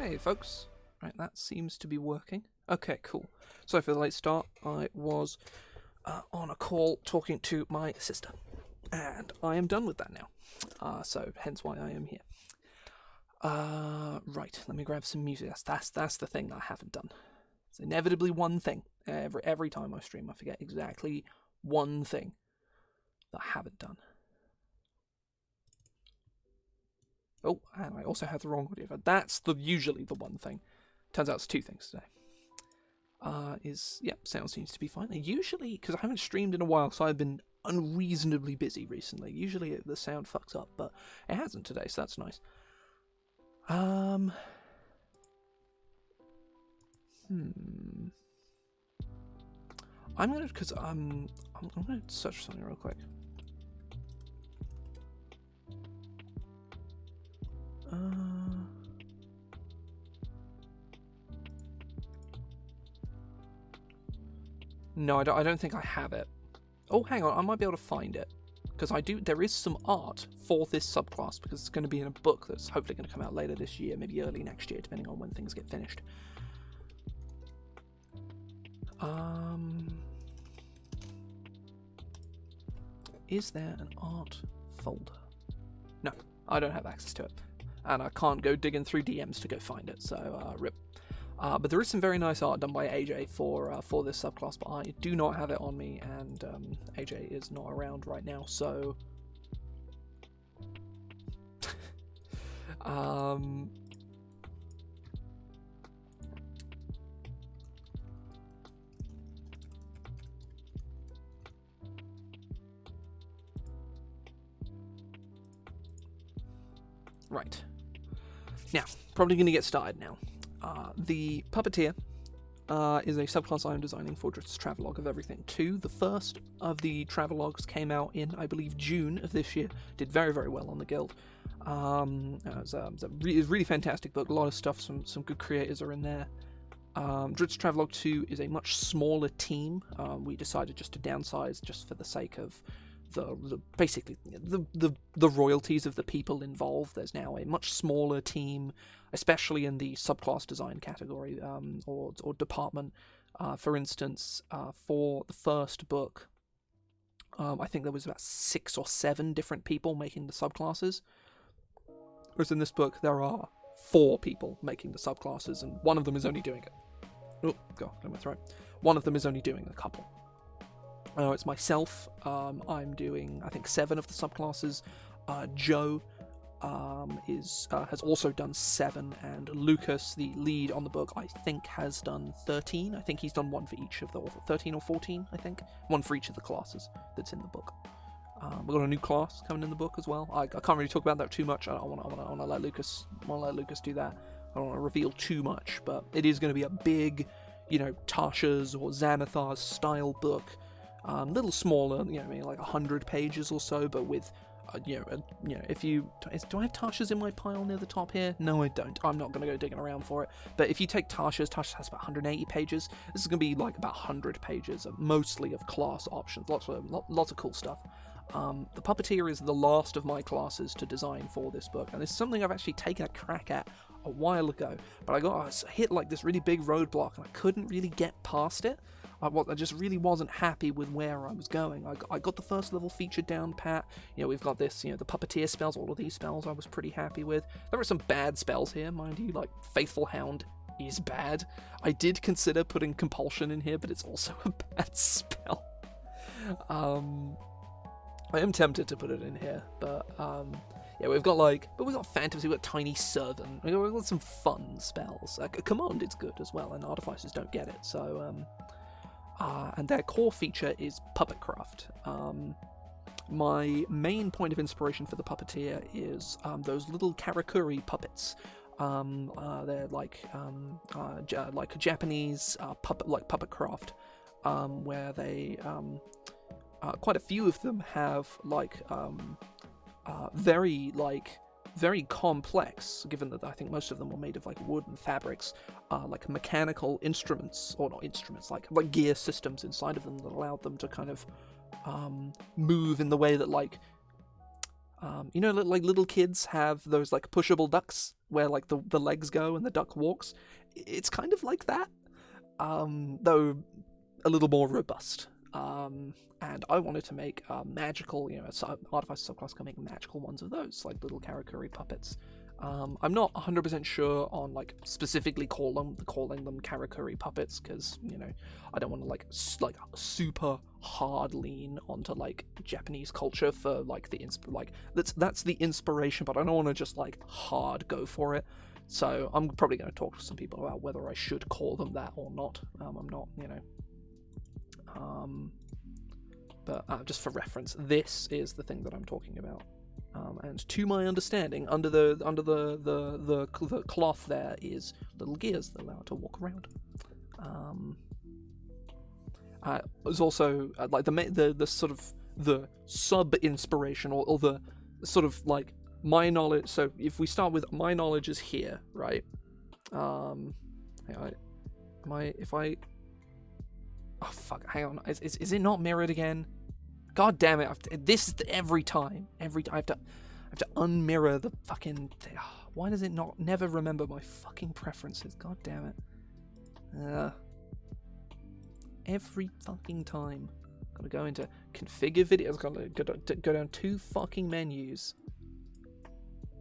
Hey folks, right, that seems to be working. Okay, cool. Sorry for the late start. I was on a call talking to my sister, and I am done with that now. So hence why I am here. Right, let me grab some music. That's the thing that I haven't done. It's inevitably one thing. Every time I stream, I forget exactly one thing that I haven't done. Oh, and I also have the wrong audio. But that's usually the one thing. Turns out it's two things today. Sound seems to be fine. Usually, because I haven't streamed in a while, so I've been unreasonably busy recently. Usually the sound fucks up, but it hasn't today, so that's nice. I'm gonna, because I'm gonna search something real quick. No, I don't think I have it. Oh, hang on, I might be able to find it. Because there is some art for this subclass, because it's going to be in a book that's hopefully going to come out later this year, maybe early next year, depending on when things get finished. Is there an art folder? No, I don't have access to it. And I can't go digging through DMs to go find it, so rip. But there is some very nice art done by AJ for this subclass, but I do not have it on me, and AJ is not around right now, so... Right. Now, probably going to get started now. The Puppeteer is a subclass I'm designing for Drizzt Travelogue of Everything 2. The first of the Travelogues came out in, I believe, June of this year. Did very, very well on the Guild. It was a really fantastic book. A lot of stuff, some good creators are in there. Drizzt Travelogue 2 is a much smaller team. We decided just to downsize just for the sake of the royalties of the people involved. There's now a much smaller team, especially in the subclass design category or department. For instance, for the first book, I think there was about 6 or 7 different people making the subclasses. Whereas in this book, there are 4 people making the subclasses, and one of them is only doing it. Oh, God, in my throat. One of them is only doing a couple. It's myself. I'm doing, I think, 7 of the subclasses. Joe has also done 7, and Lucas, the lead on the book, I think has done 13. I think he's done 1 for each of the 13 or 14. I think 1 for each of the classes that's in the book. We've got a new class coming in the book as well. I can't really talk about that too much. I want to let Lucas do that. I don't want to reveal too much, but it is going to be a big, Tasha's or Xanathar's style book. Little smaller, maybe like 100 pages or so, but with, if you... do I have Tasha's in my pile near the top here? No, I don't. I'm not going to go digging around for it. But if you take Tasha's has about 180 pages. This is going to be like about 100 pages, mostly of class options. Lots of cool stuff. The Puppeteer is the last of my classes to design for this book, and it's something I've actually taken a crack at a while ago, but I hit like this really big roadblock, and I couldn't really get past it. I just really wasn't happy with where I was going. I got the first level feature down pat. We've got this, the Puppeteer spells, all of these spells I was pretty happy with. There are some bad spells here, mind you, like Faithful Hound is bad. I did consider putting Compulsion in here, but it's also a bad spell. I am tempted to put it in here, but we've got Phantoms, we've got Tiny Servant, we've got some fun spells. Command is good as well, and Artificers don't get it, so... and their core feature is Puppetcraft. My main point of inspiration for the Puppeteer is those little Karakuri puppets. They're like a Japanese Puppetcraft, where they quite a few of them have very complex, given that I think most of them were made of wood and fabrics, like mechanical instruments, or not instruments, like gear systems inside of them that allowed them to kind of move in the way that You know, like little kids have those like pushable ducks where like the legs go and the duck walks. It's kind of like that, though a little more robust. And I wanted to make magical, you know, Artificer subclass can make magical ones of those, like little Karakuri puppets. I'm not 100% sure on like specifically calling them Karakuri puppets, because, you know, I don't want to like super hard lean onto like Japanese culture for like that's the inspiration, but I don't want to just like hard go for it. So I'm probably going to talk to some people about whether I should call them that or not. I'm not, you know. But just for reference, this is the thing that I'm talking about. And to my understanding, under the cloth there is little gears that allow it to walk around. There's also like the sort of the sub inspiration or the sort of like my knowledge. So if we start with my knowledge is here, right? Oh fuck! Hang on. Is it not mirrored again? God damn it! This is every time. I have to unmirror the fucking thing. Why does it not never remember my fucking preferences? God damn it! Every fucking time. Gotta go into configure videos. Gotta go down 2 fucking menus.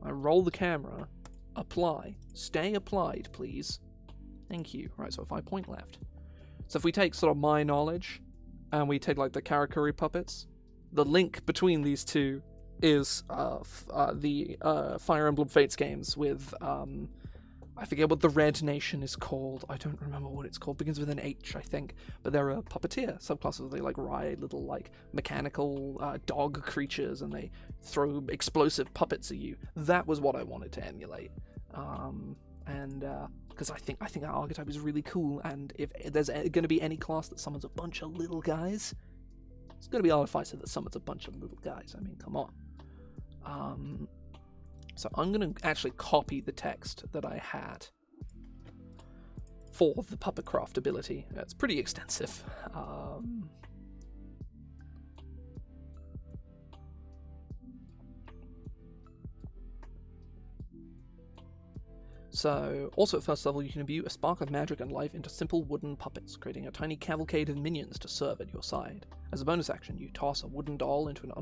I roll the camera. Apply. Stay applied, please. Thank you. Right. So if I point left. So if we take sort of my knowledge, and we take like the Karakuri puppets, the link between these two is the Fire Emblem Fates games with I forget what the Red Nation is called. I don't remember what it's called. Begins with an H, I think. But they're a Puppeteer subclass. They like ride little like mechanical dog creatures, and they throw explosive puppets at you. That was what I wanted to emulate. Because I think that archetype is really cool, and if there's going to be any class that summons a bunch of little guys, it's going to be Artificer that summons a bunch of little guys. I mean, come on. So I'm going to actually copy the text that I had for the Puppetcraft ability. It's pretty extensive. So, also at first level, you can imbue a spark of magic and life into simple wooden puppets, creating a tiny cavalcade of minions to serve at your side. As a bonus action, you toss a wooden doll into an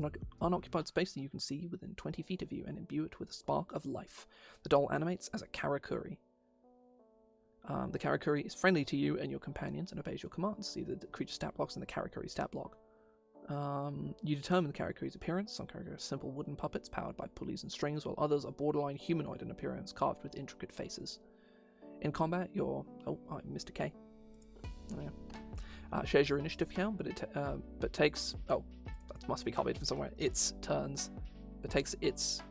unoccupied space that you can see within 20 feet of you and imbue it with a spark of life. The doll animates as a Karakuri. The Karakuri is friendly to you and your companions and obeys your commands. See the creature stat blocks in the Karakuri stat block. You determine the Karakuri's appearance. Some Karakuri are simple wooden puppets powered by pulleys and strings, while others are borderline humanoid in appearance, carved with intricate faces. In combat, I missed a K. Oh, yeah. Shares your initiative count, but takes... Oh, that must be copied from somewhere. Its turns. But takes its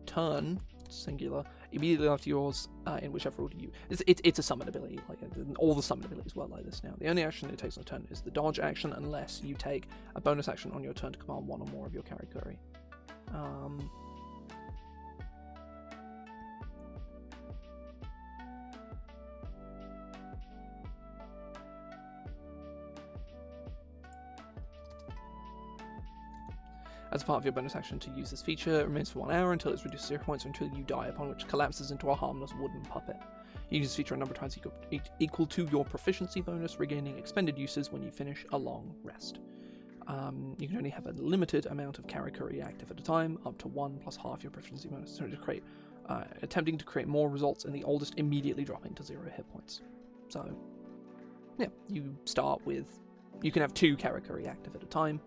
turn, singular, immediately after yours, in whichever order you... It's a summon ability. Like all the summon abilities work like this now. The only action it takes on a turn is the dodge action, unless you take a bonus action on your turn to command one or more of your Karakuri. As part of your bonus action to use this feature, it remains for 1 hour until it's reduced to 0 points or until you die, upon which it collapses into a harmless wooden puppet. You use this feature a number of times equal to your proficiency bonus, regaining expended uses when you finish a long rest. You can only have a limited amount of Karakuri active at a time, up to 1 plus half your proficiency bonus, so attempting to create more results in the oldest immediately dropping to 0 hit points. So, yeah, you start with... You can have 2 Karakuri active at a time,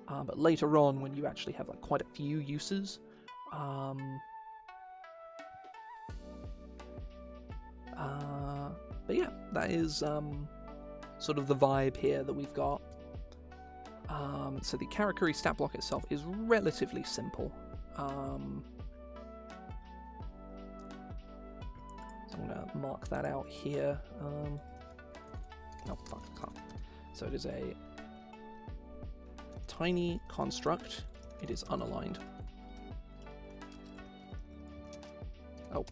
but later on, when you actually have like quite a few uses, but yeah, that is sort of the vibe here that we've got. So the Karakuri stat block itself is relatively simple. So I'm going to mark that out here. Oh fuck, I can't. So it is a tiny construct. It is unaligned. Oh.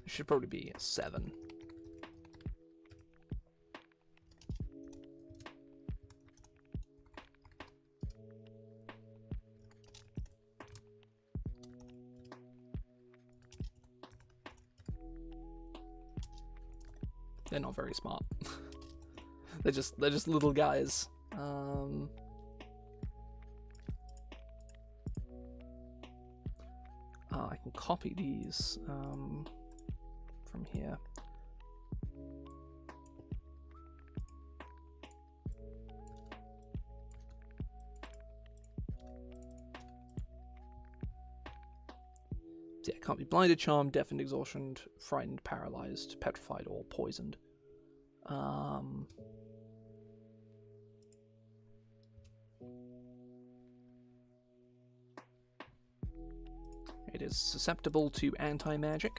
It should probably be a 7. They're not very smart. they're just little guys. I can copy these from here. So yeah, can't be blinded, charmed, deafened, exhausted, frightened, paralyzed, petrified, or poisoned. It is susceptible to anti-magic.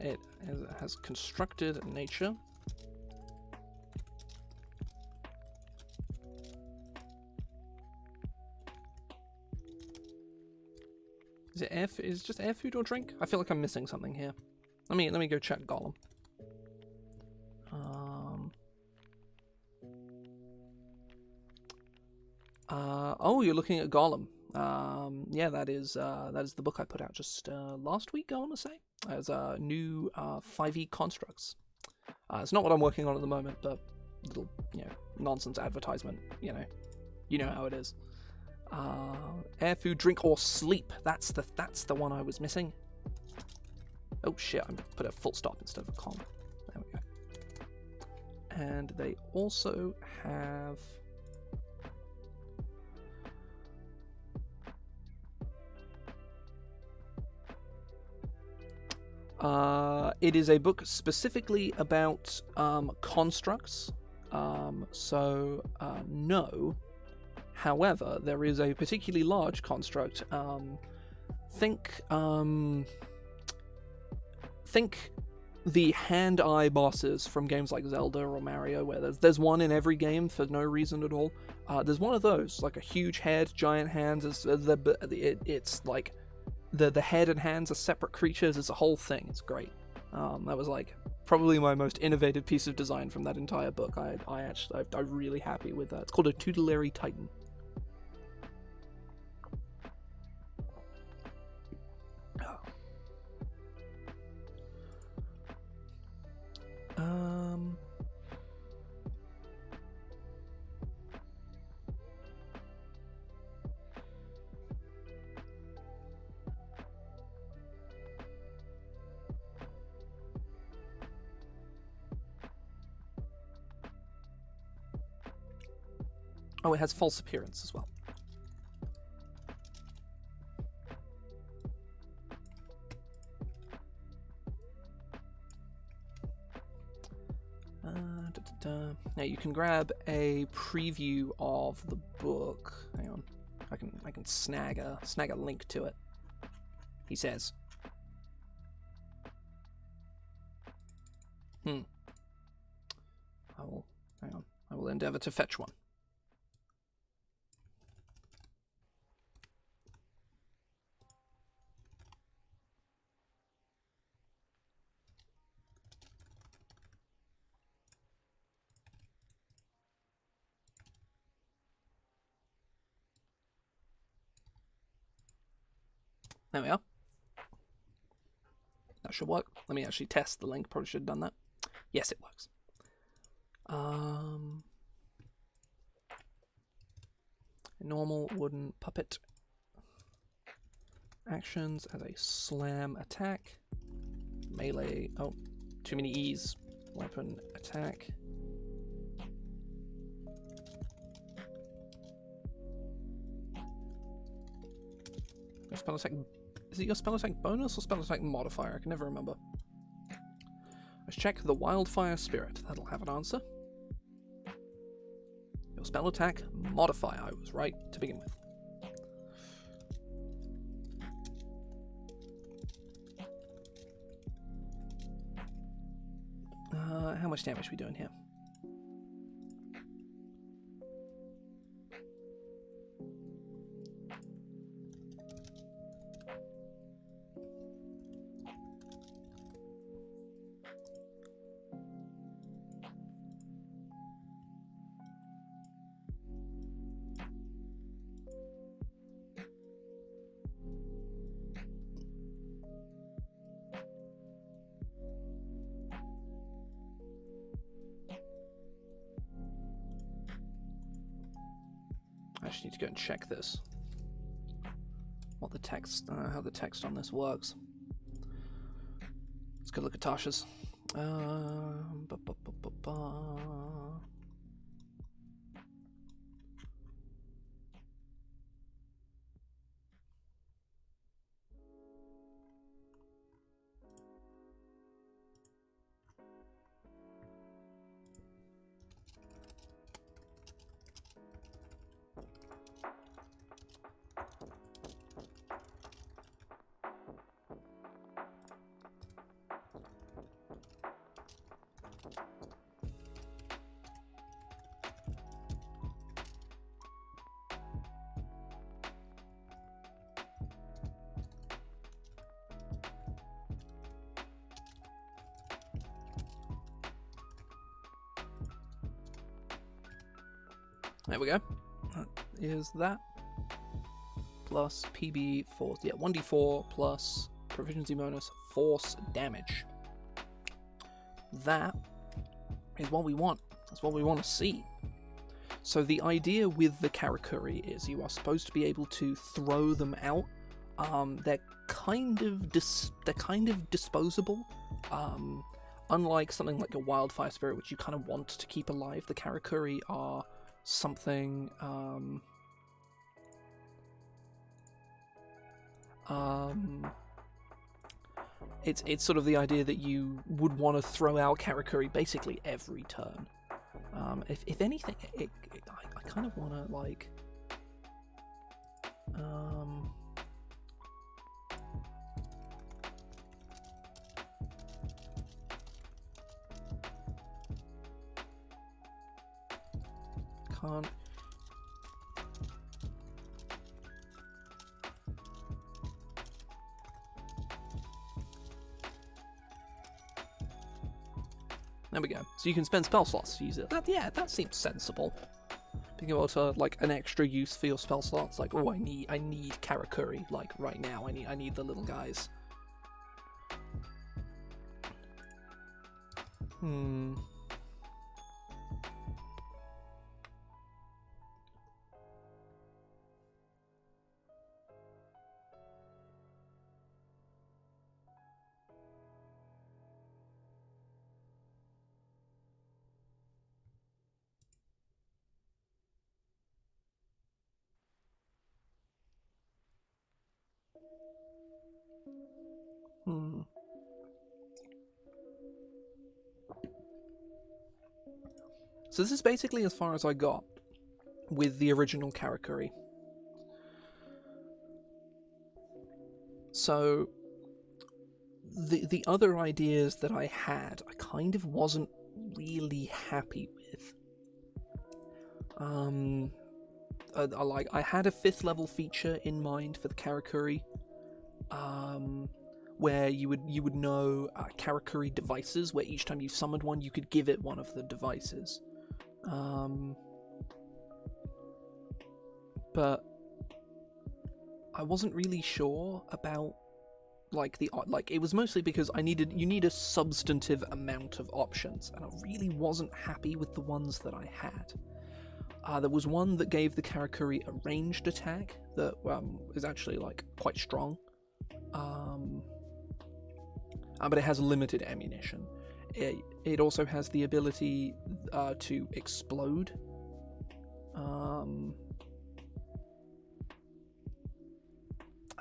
It has constructed nature. Is it air? Is it just air, food, or drink? I feel like I'm missing something here. Let me go check Golem. Oh, you're looking at Golem. Yeah, that is the book I put out just last week, I want to say, as a new 5e constructs. It's not what I'm working on at the moment, but little nonsense advertisement. You know how it is. Air, food, drink, or sleep. That's the one I was missing. Oh shit! I put a full stop instead of a comma. There we go. And they also have. It is a book specifically about constructs. No. However, there is a particularly large construct. Think the hand-eye bosses from games like Zelda or Mario, where there's one in every game for no reason at all. There's one of those, like a huge head, giant hands. It's like the head and hands are separate creatures. It's a whole thing. It's great. That was like probably my most innovative piece of design from that entire book. I'm really happy with that. It's called a Tutelary Titan. Oh, it has false appearance as well. Now you can grab a preview of the book. Hang on, I can snag a link to it. He says. I will endeavor to fetch one. There we are. That should work. Let me actually test the link. Probably should have done that. Yes, it works. Normal wooden puppet. Actions as a slam attack. Melee. Oh, too many E's. Weapon attack. Spell attack. Is it your spell attack bonus or spell attack modifier? I can never remember. Let's check the Wildfire Spirit. That'll have an answer. Your spell attack modifier. I was right to begin with. much damage are we doing here? I actually need to go and check this. What the text, how the text on this works. Let's go look at Tasha's. There we go. That is that. Plus PB force. Yeah, 1d4 plus proficiency bonus force damage. That is what we want. That's what we want to see. So the idea with the Karakuri is you are supposed to be able to throw them out. They're kind of disposable. Unlike something like a wildfire spirit, which you kind of want to keep alive, the Karakuri are something it's sort of the idea that you would want to throw out Karakuri basically every turn. If anything, I kind of want to like can't. There we go. So you can spend spell slots to use it. That seems sensible. Being able to like an extra use for your spell slots, like oh I need Karakuri, like right now I need the little guys. So this is basically as far as I got with the original Karakuri. So the other ideas that I had, I kind of wasn't really happy with. I had a 5th level feature in mind for the Karakuri, where you would know Karakuri devices, where each time you summoned one, you could give it one of the devices. But I wasn't really sure about it was mostly because you need a substantive amount of options, and I really wasn't happy with the ones that I had. There was one that gave the Karakuri a ranged attack that is actually like quite strong, but it has limited ammunition. It also has the ability to explode.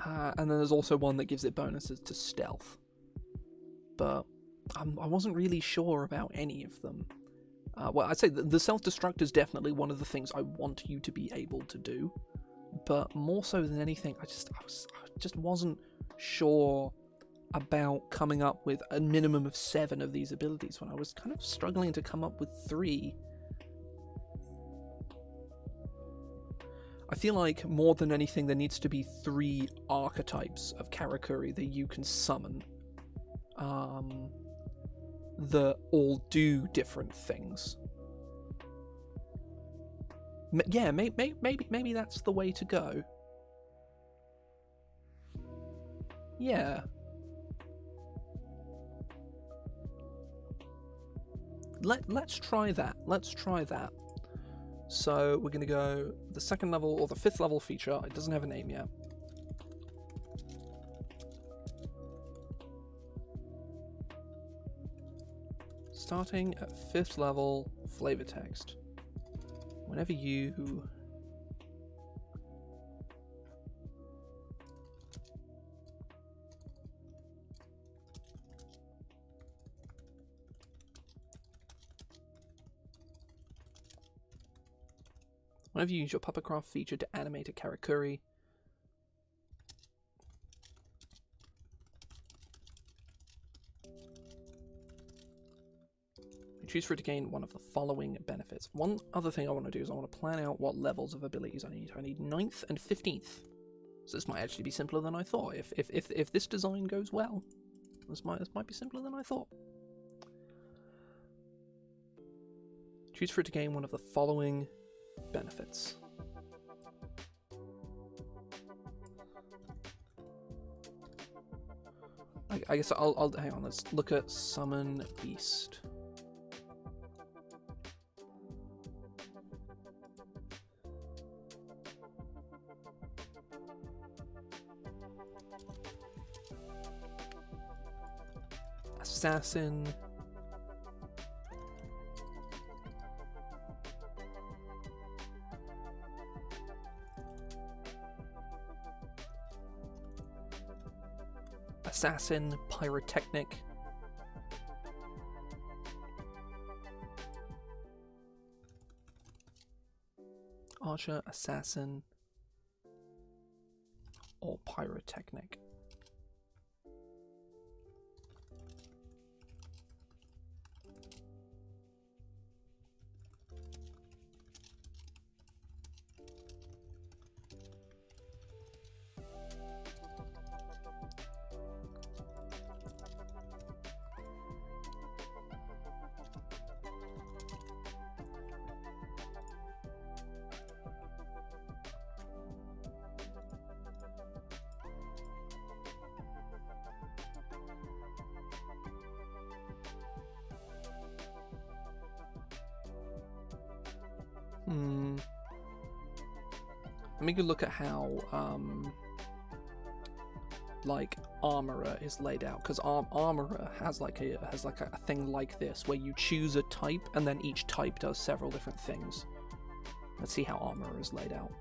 And then there's also one that gives it bonuses to stealth. But I wasn't really sure about any of them. Well, I'd say the self-destruct is definitely one of the things I want you to be able to do. But more so than anything, I just wasn't sure about coming up with a minimum of 7 of these abilities when I was kind of struggling to come up with 3. I feel like more than anything there needs to be 3 archetypes of Karakuri that you can summon that all do different things. Yeah, maybe that's the way to go. Yeah. Let's try that. Let's try that. So we're going to go the 2nd level or the 5th level feature. It doesn't have a name yet. Starting at 5th level, flavor text. Whenever you use your Puppetcraft feature to animate a Karakuri, you choose for it to gain one of the following benefits. One other thing I want to do is I want to plan out what levels of abilities I need. I need 9th and 15th. So this might actually be simpler than I thought. If this design goes well, this might be simpler than I thought. Choose for it to gain one of the following benefits. I guess I'll hang on. Let's look at Summon Beast. Assassin. Assassin, Pyrotechnic. Archer, Assassin, or Pyrotechnic. Let me go look at how like Armorer is laid out, because Armorer has like a thing like this where you choose a type and then each type does several different things. Let's see how Armorer is laid out.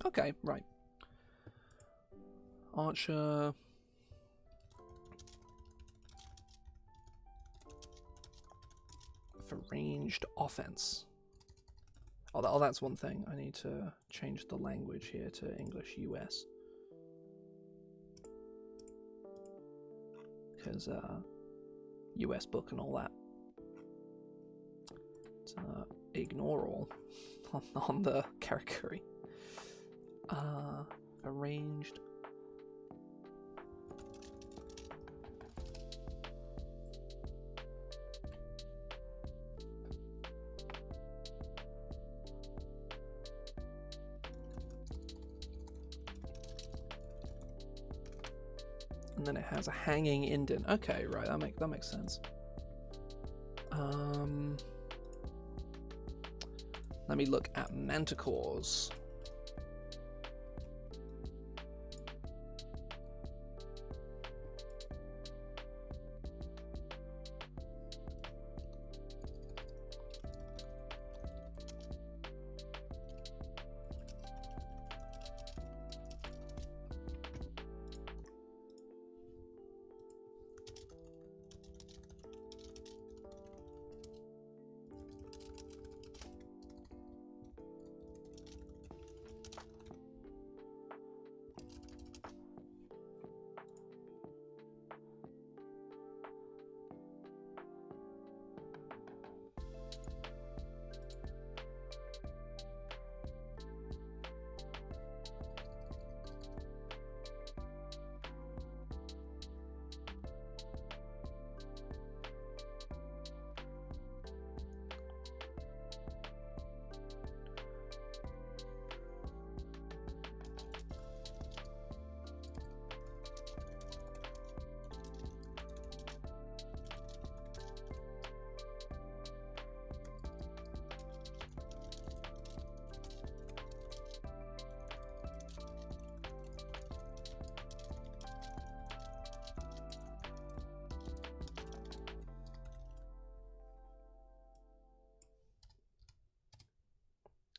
Okay, right. Archer. For ranged offense. Oh, that's one thing. I need to change the language here to English US. Because US book and all that. So, ignore all on the Karakuri. Arranged. And then it has a hanging indent. Okay, right, that makes sense. Let me look at manticores.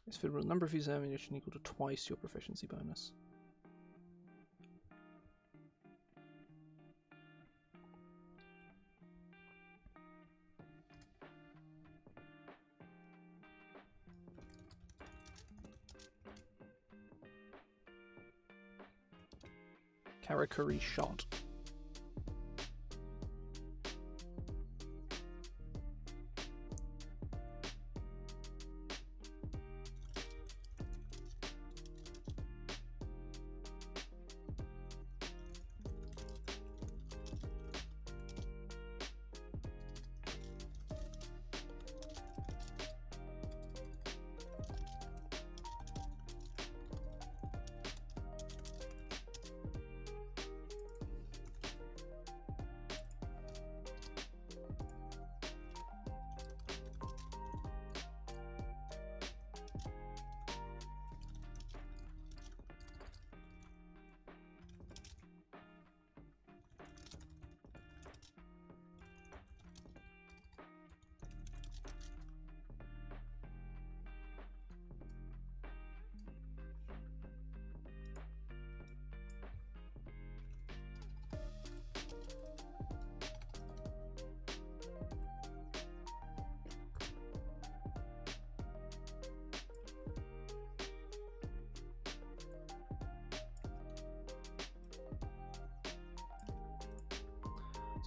It's filled with a number of pieces of ammunition equal to twice your proficiency bonus. Karakuri shot.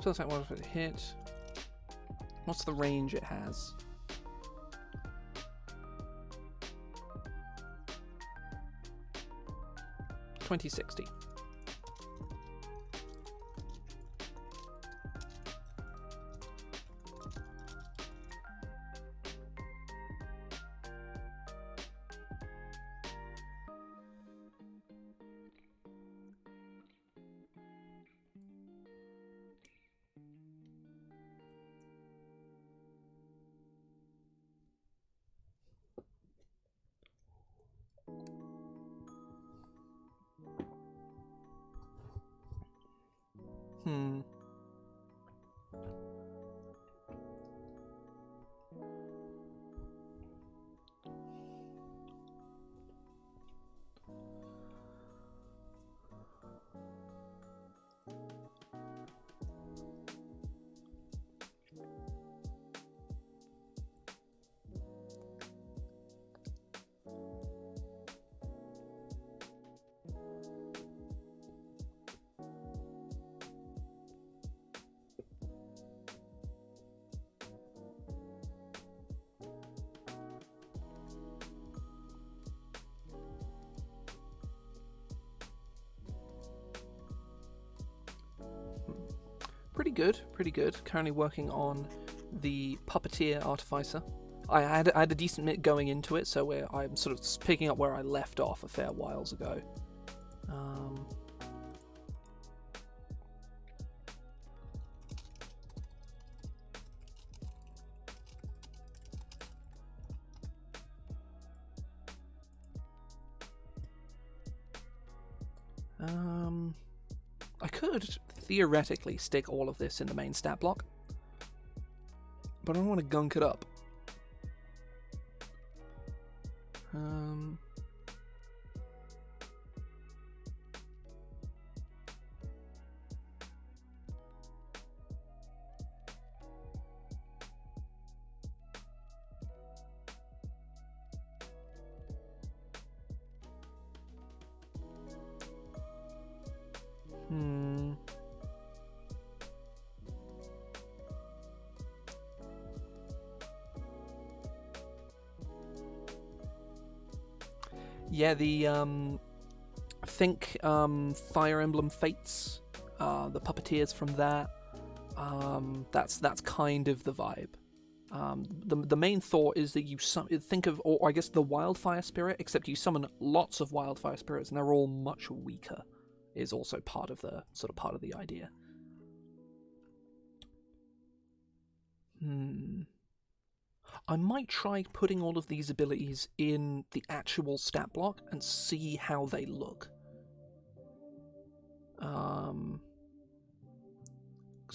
Spell attack one for the hit. What's the range it has? .2060. Pretty good, pretty good. Currently working on the Puppeteer Artificer. I had a decent bit going into it, so I'm sort of picking up where I left off a fair whiles ago. I could theoretically stick all of this in the main stat block, but I don't want to gunk it up. Yeah, the think Fire Emblem Fates, the Puppeteers from that. That's kind of the vibe. The main thought is that you think of, or I guess the Wildfire Spirit, except you summon lots of Wildfire Spirits, and they're all much weaker. Is also part of the idea. I might try putting all of these abilities in the actual stat block and see how they look. Because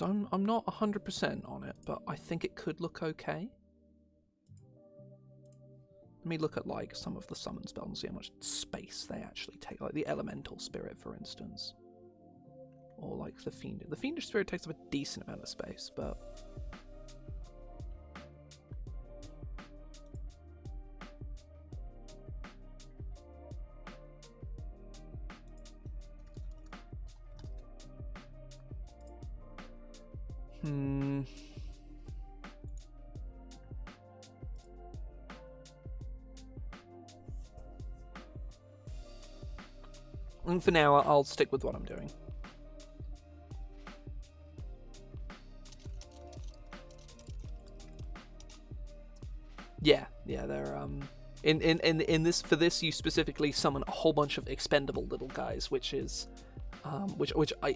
I'm not 100% on it, but I think it could look okay. Let me look at like some of the summon spells and see how much space they actually take. Like the Elemental Spirit, for instance. Or like the Fiendish. The Fiendish Spirit takes up a decent amount of space, but... And for now, I'll stick with what I'm doing. Yeah, they're in this, for this you specifically summon a whole bunch of expendable little guys, which is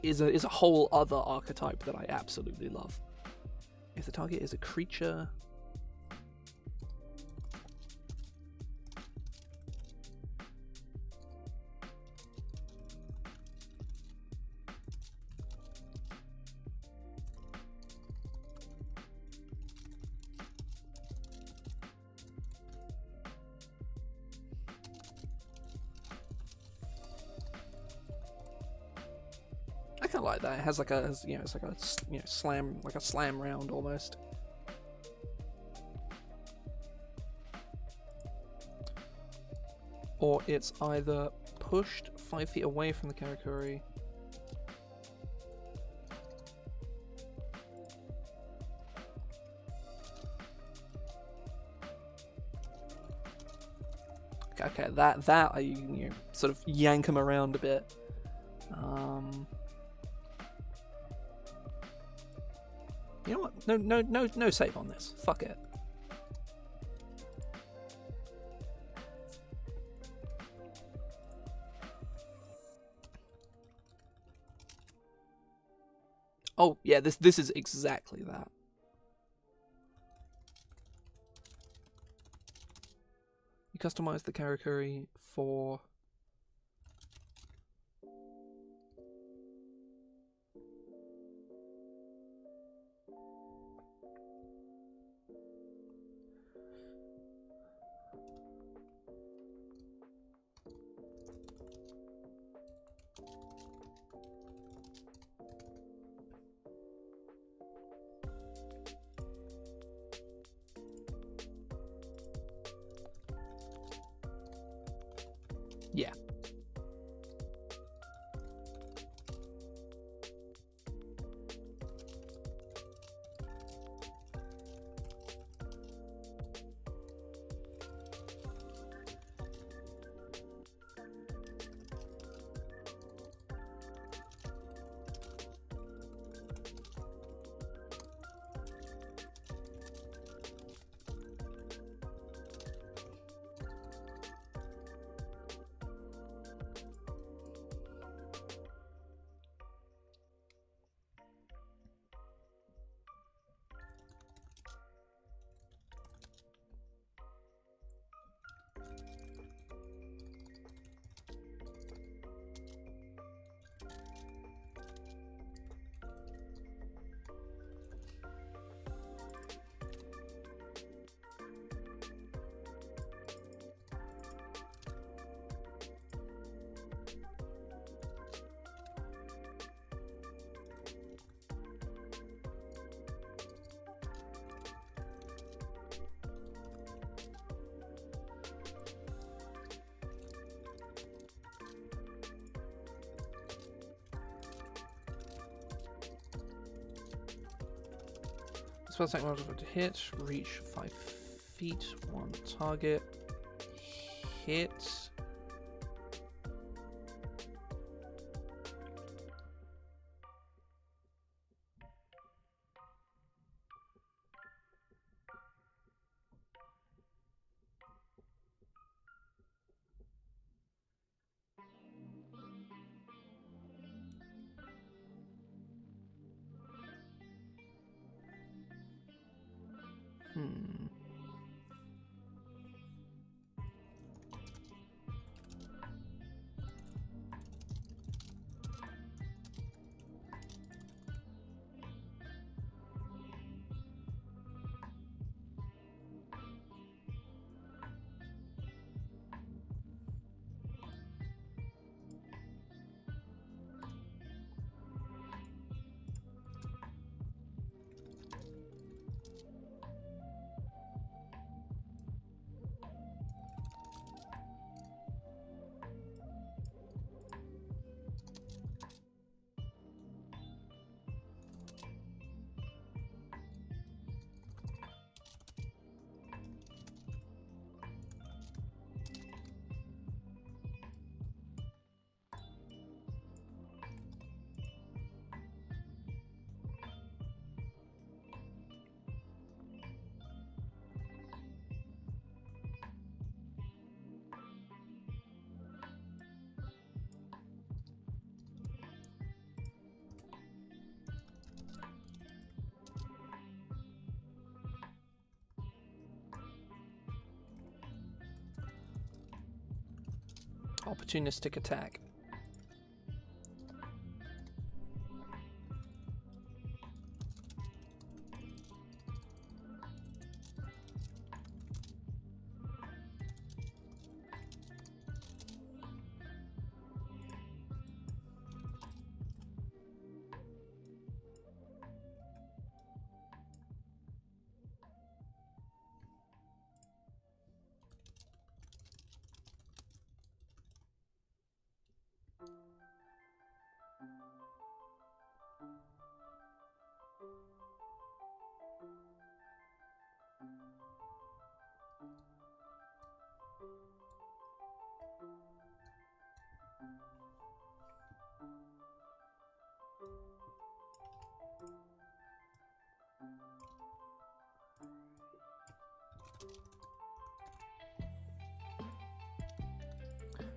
is a whole other archetype that I absolutely love. If the target is a creature, I kind of like that. It has like a, it's like a, slam round almost. Or it's either pushed 5 feet away from the Karakuri. Okay, that I sort of yank him around a bit. You know what? No save on this. Fuck it. Oh yeah, this is exactly that. You customize the Karakuri for yeah. Spell attack modifier to hit, reach 5 feet, 1 target, hit. Opportunistic attack.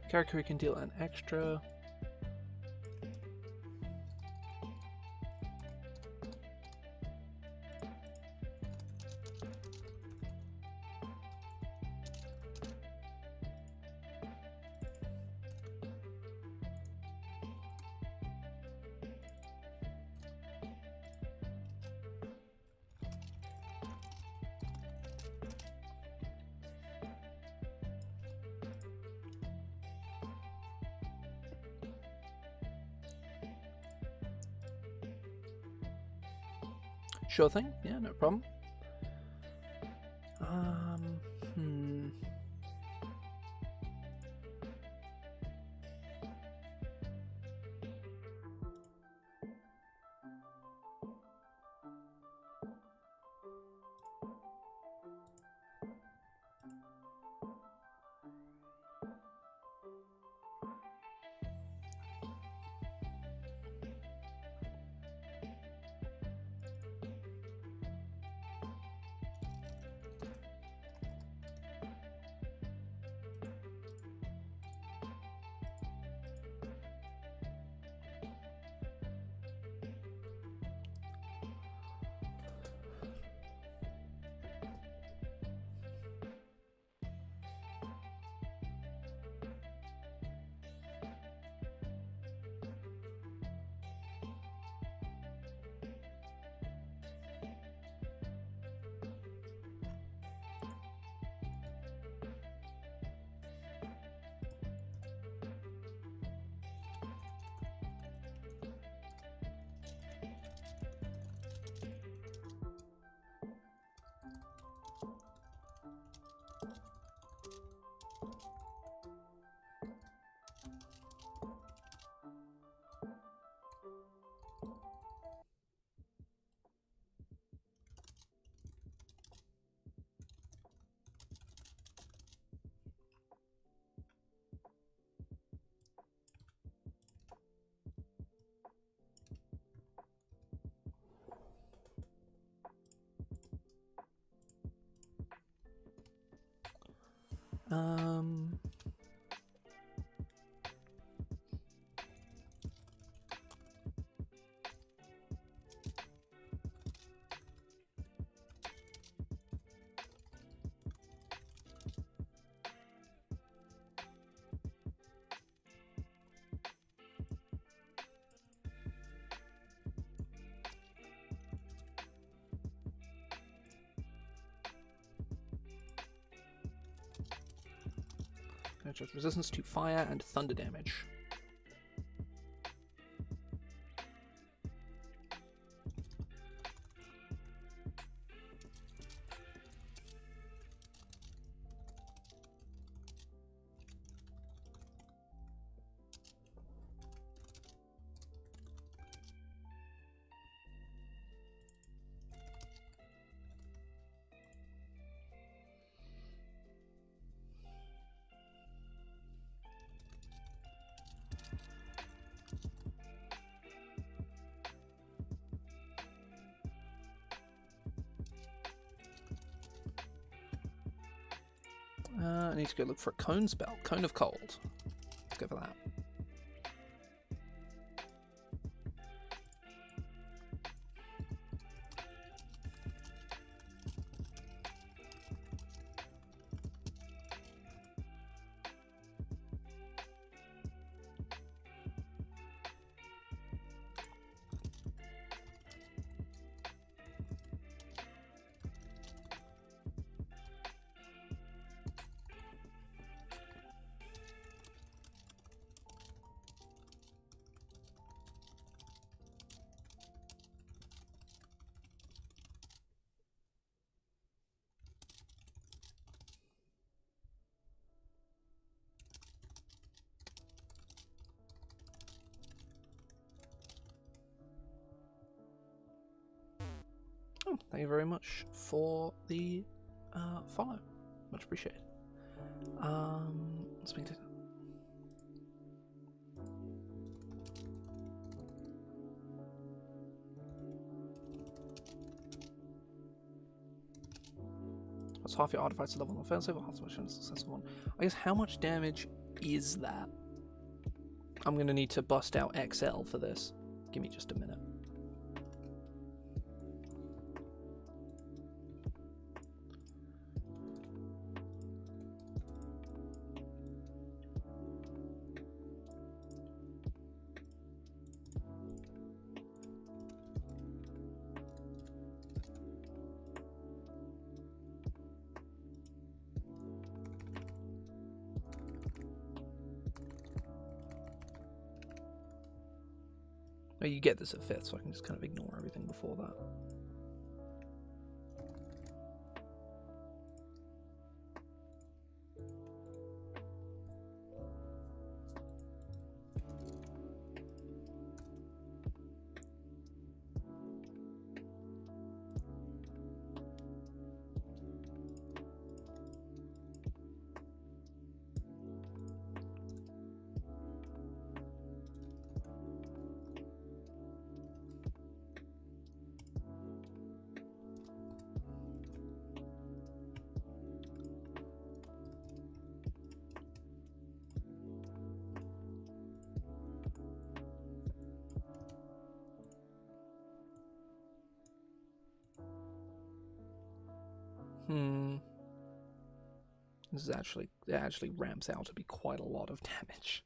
Character who can deal an extra. Sure thing. Yeah, no problem. Um, resistance to fire and thunder damage. I need to go look for a cone spell. Cone of Cold. Let's go for that. Thank you very much for the follow. Much appreciated. Let's make it. That's half your artifacts level on the offensive, or half the successful one. I guess how much damage is that? I'm gonna need to bust out XL for this. Give me just a minute. Oh, you get this at 5th, so I can just kind of ignore everything before that. This is actually, it actually ramps out to be quite a lot of damage.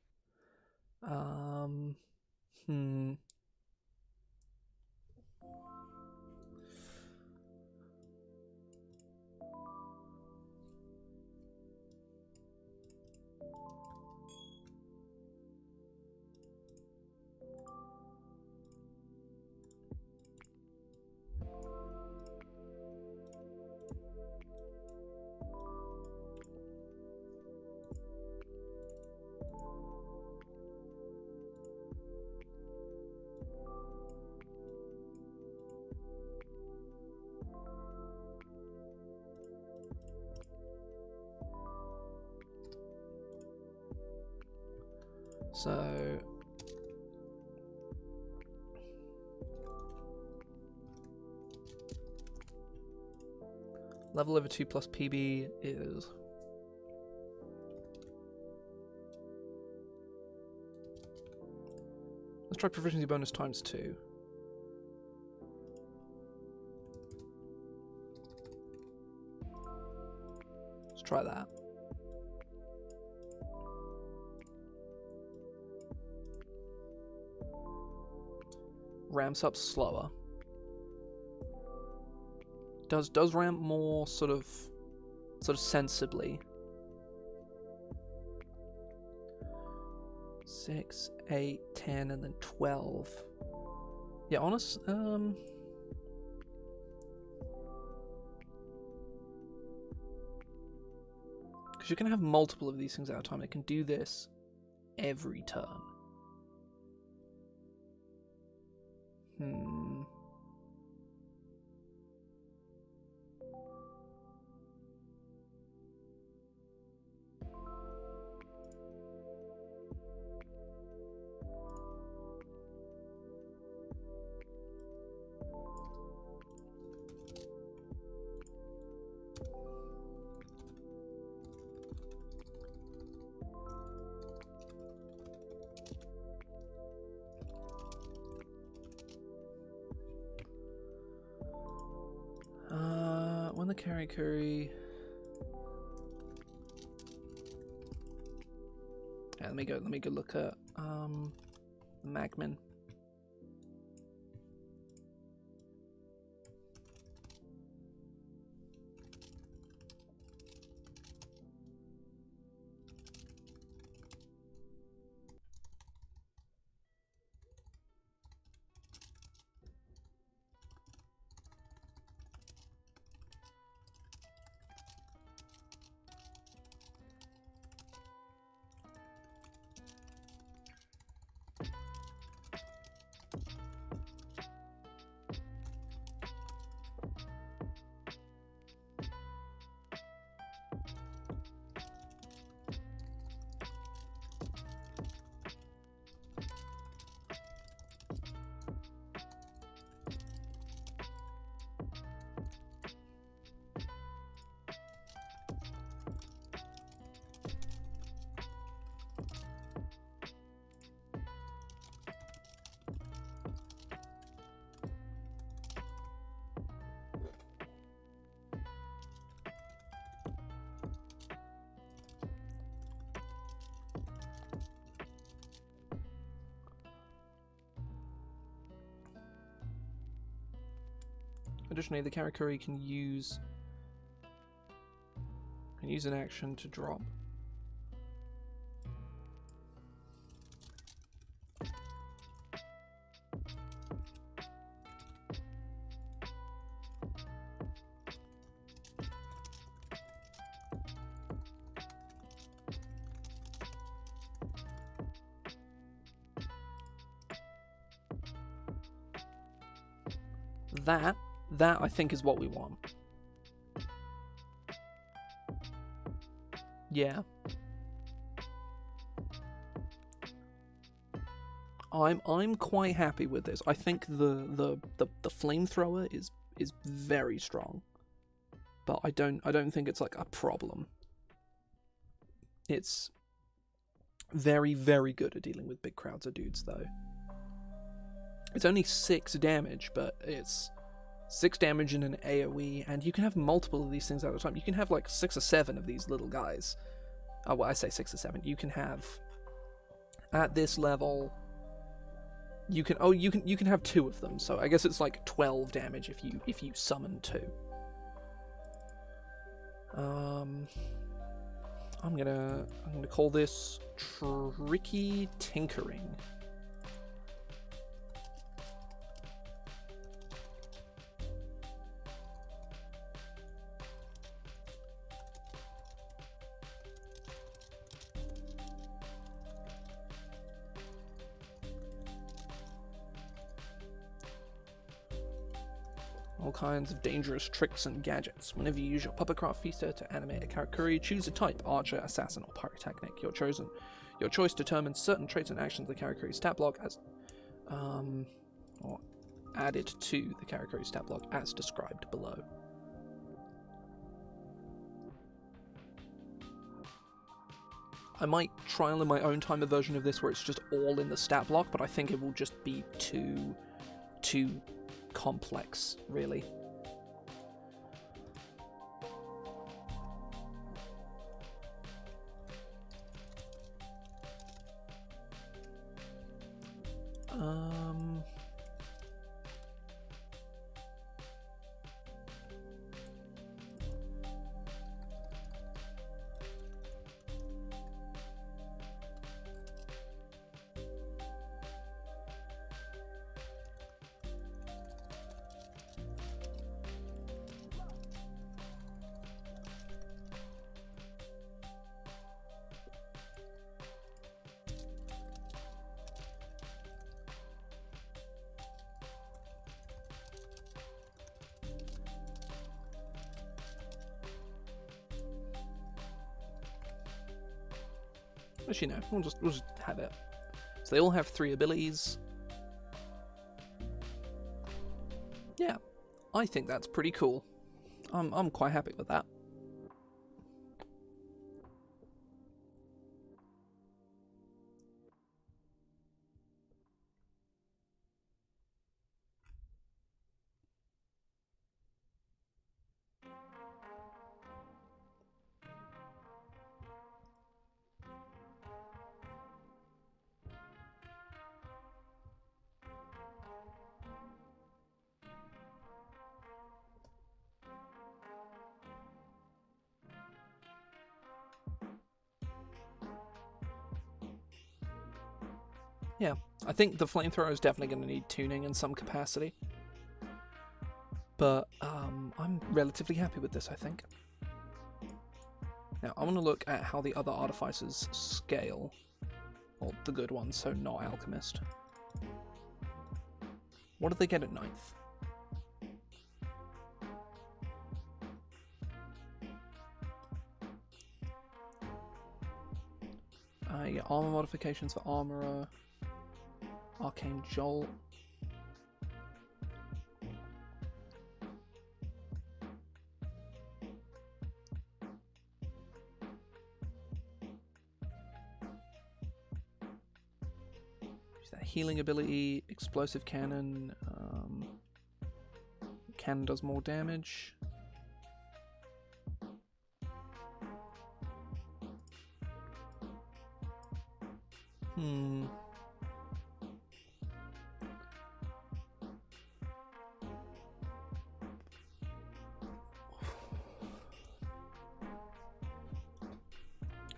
So level over 2 plus PB is let's try proficiency bonus times 2. Let's try that. Ramps up slower. Does ramp more sort of sensibly. 6, 8, 10, and then 12. Yeah, honest. Because you can have multiple of these things at a time. It can do this every turn. When the curry. Yeah, let me go look at Magmin. Additionally, the Karakuri can use an action to drop. That I think is what we want. Yeah. I'm quite happy with this. I think the flamethrower is very strong. But I don't think it's like a problem. It's very, very good at dealing with big crowds of dudes though. It's only 6 damage, but it's 6 damage in an AoE, and you can have multiple of these things at a time. You can have like 6 or 7 of these little guys. Oh, well, I say 6 or 7. You can have at this level. You can have 2 of them. So I guess it's like 12 damage if you summon 2. I'm gonna call this Tricky Tinkering. All kinds of dangerous tricks and gadgets. Whenever you use your Puppetcraft Feaster to animate a Karakuri, choose a type: Archer, Assassin, or Pyrotechnic. Your choice determines certain traits and actions the Karakuri's stat block as, or added to the Karakuri's stat block as described below. I might trial in my own time a version of this where it's just all in the stat block, but I think it will just be too complex, really. Actually, no, we'll just have it. So they all have 3 abilities. Yeah, I think that's pretty cool. I'm quite happy with that. Yeah, I think the flamethrower is definitely going to need tuning in some capacity. But I'm relatively happy with this, I think. Now, I want to look at how the other Artificers scale. Well, the good ones, so not Alchemist. What do they get at 9th? You get armor modifications for Armorer. Arcane Jolt. Use that healing ability, explosive cannon. Cannon does more damage.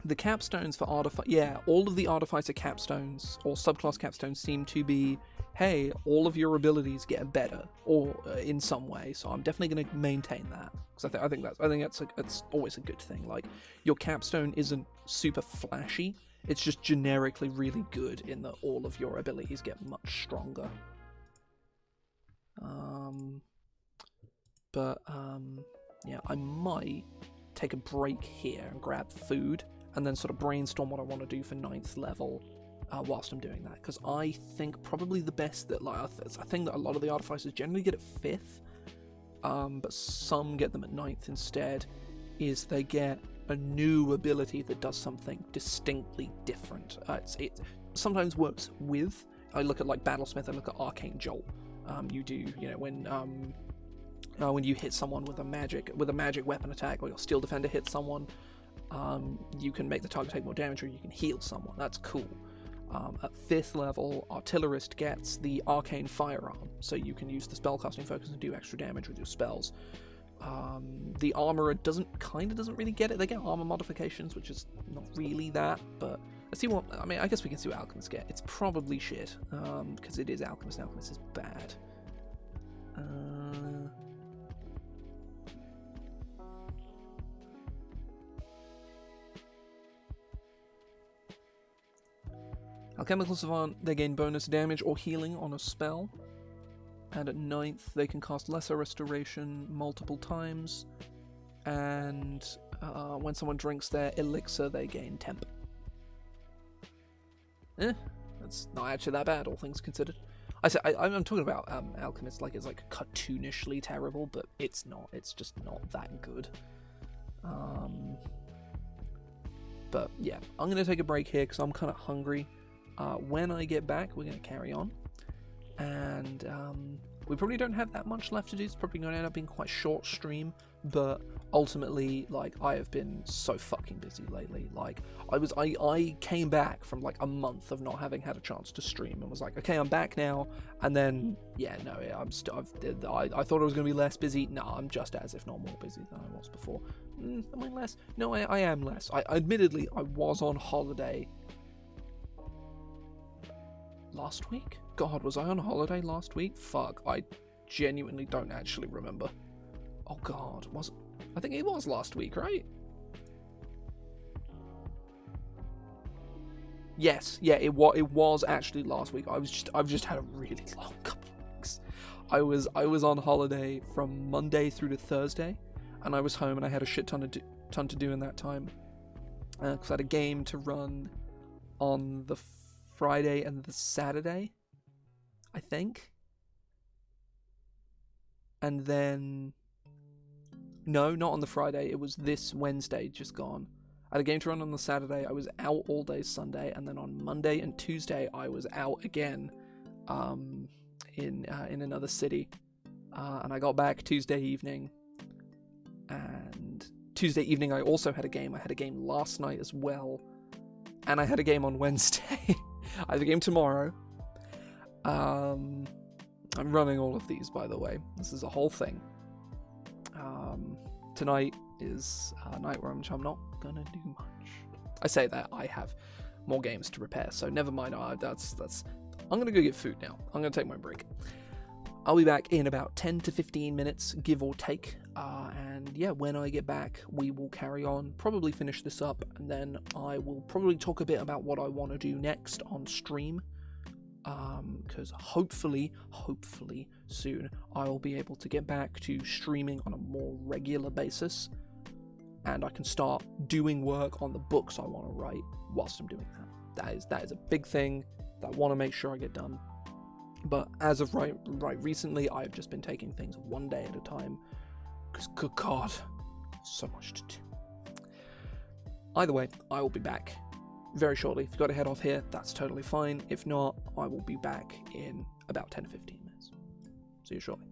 the capstones for Artificer, yeah, all of the Artificer capstones or subclass capstones seem to be, hey, all of your abilities get better, or in some way. So I'm definitely going to maintain that, because I think that's always a good thing. Like, your capstone isn't super flashy; it's just generically really good in that all of your abilities get much stronger. Yeah, I might take a break here and grab food, and then sort of brainstorm what I want to do for 9th level whilst I'm doing that, because I think probably the best that, like, I think that a lot of the Artificers generally get at 5th, but some get them at 9th instead, is they get a new ability that does something distinctly different. It sometimes works with, I look at like Battlesmith, I look at Arcane Jolt. You do, you know, when you hit someone with a magic weapon attack, or your Steel Defender hits someone, you can make the target take more damage, or you can heal someone. That's cool. At 5th level, Artillerist gets the Arcane Firearm, so you can use the spellcasting focus and do extra damage with your spells. The Armorer doesn't really get it. They get armor modifications, which is not really that, but let's see what, I mean, I guess we can see what Alchemists get. It's probably shit, because it is Alchemist. Alchemist is bad. Alchemical Savant, they gain bonus damage or healing on a spell, and at 9th they can cast Lesser Restoration multiple times, and when someone drinks their elixir they gain temp. That's not actually that bad, all things considered. I'm talking about Alchemist like it's like cartoonishly terrible, but it's not. It's just not that good. But yeah, I'm going to take a break here because I'm kind of hungry. When I get back, we're going to carry on. And we probably don't have that much left to do. It's probably going to end up being quite a short stream. But ultimately, like, I have been so fucking busy lately. Like, I came back from like a month of not having had a chance to stream and was like, okay, I'm back now. And then, yeah, no, I thought I was going to be less busy. No, I'm just as, if not more busy than I was before. Am I less? No, I am less. Admittedly, I was on holiday last week? God, was I on holiday last week? Fuck, I genuinely don't actually remember. Oh god, I think it was last week, right? Yes, yeah, it was actually last week. I've just had a really long couple of weeks. I was on holiday from Monday through to Thursday, and I was home and I had a shit ton to do in that time. Because I had a game to run on the Friday and the Saturday, I think. And then, no, not on the Friday, it was this Wednesday, just gone. I had a game to run on the Saturday, I was out all day Sunday, and then on Monday and Tuesday I was out again in another city. And I got back Tuesday evening, and Tuesday evening I also had a game. I had a game last night as well, and I had a game on Wednesday. I have a game tomorrow. I'm running all of these, by the way. This is a whole thing. Tonight is a night where I'm not gonna do much. I say that, I have more games to prepare, so never mind. That's. I'm gonna go get food now. I'm gonna take my break. I'll be back in about 10 to 15 minutes, give or take. And yeah, when I get back, we will carry on, probably finish this up, and then I will probably talk a bit about what I want to do next on stream. Because hopefully soon I'll be able to get back to streaming on a more regular basis, and I can start doing work on the books I want to write whilst I'm doing that. That is a big thing that I want to make sure I get done. But as of right recently, I've just been taking things one day at a time, because good God, so much to do. Either way, I will be back very shortly. If you've got to head off here, that's totally fine. If not, I will be back in about 10 to 15 minutes. See you shortly.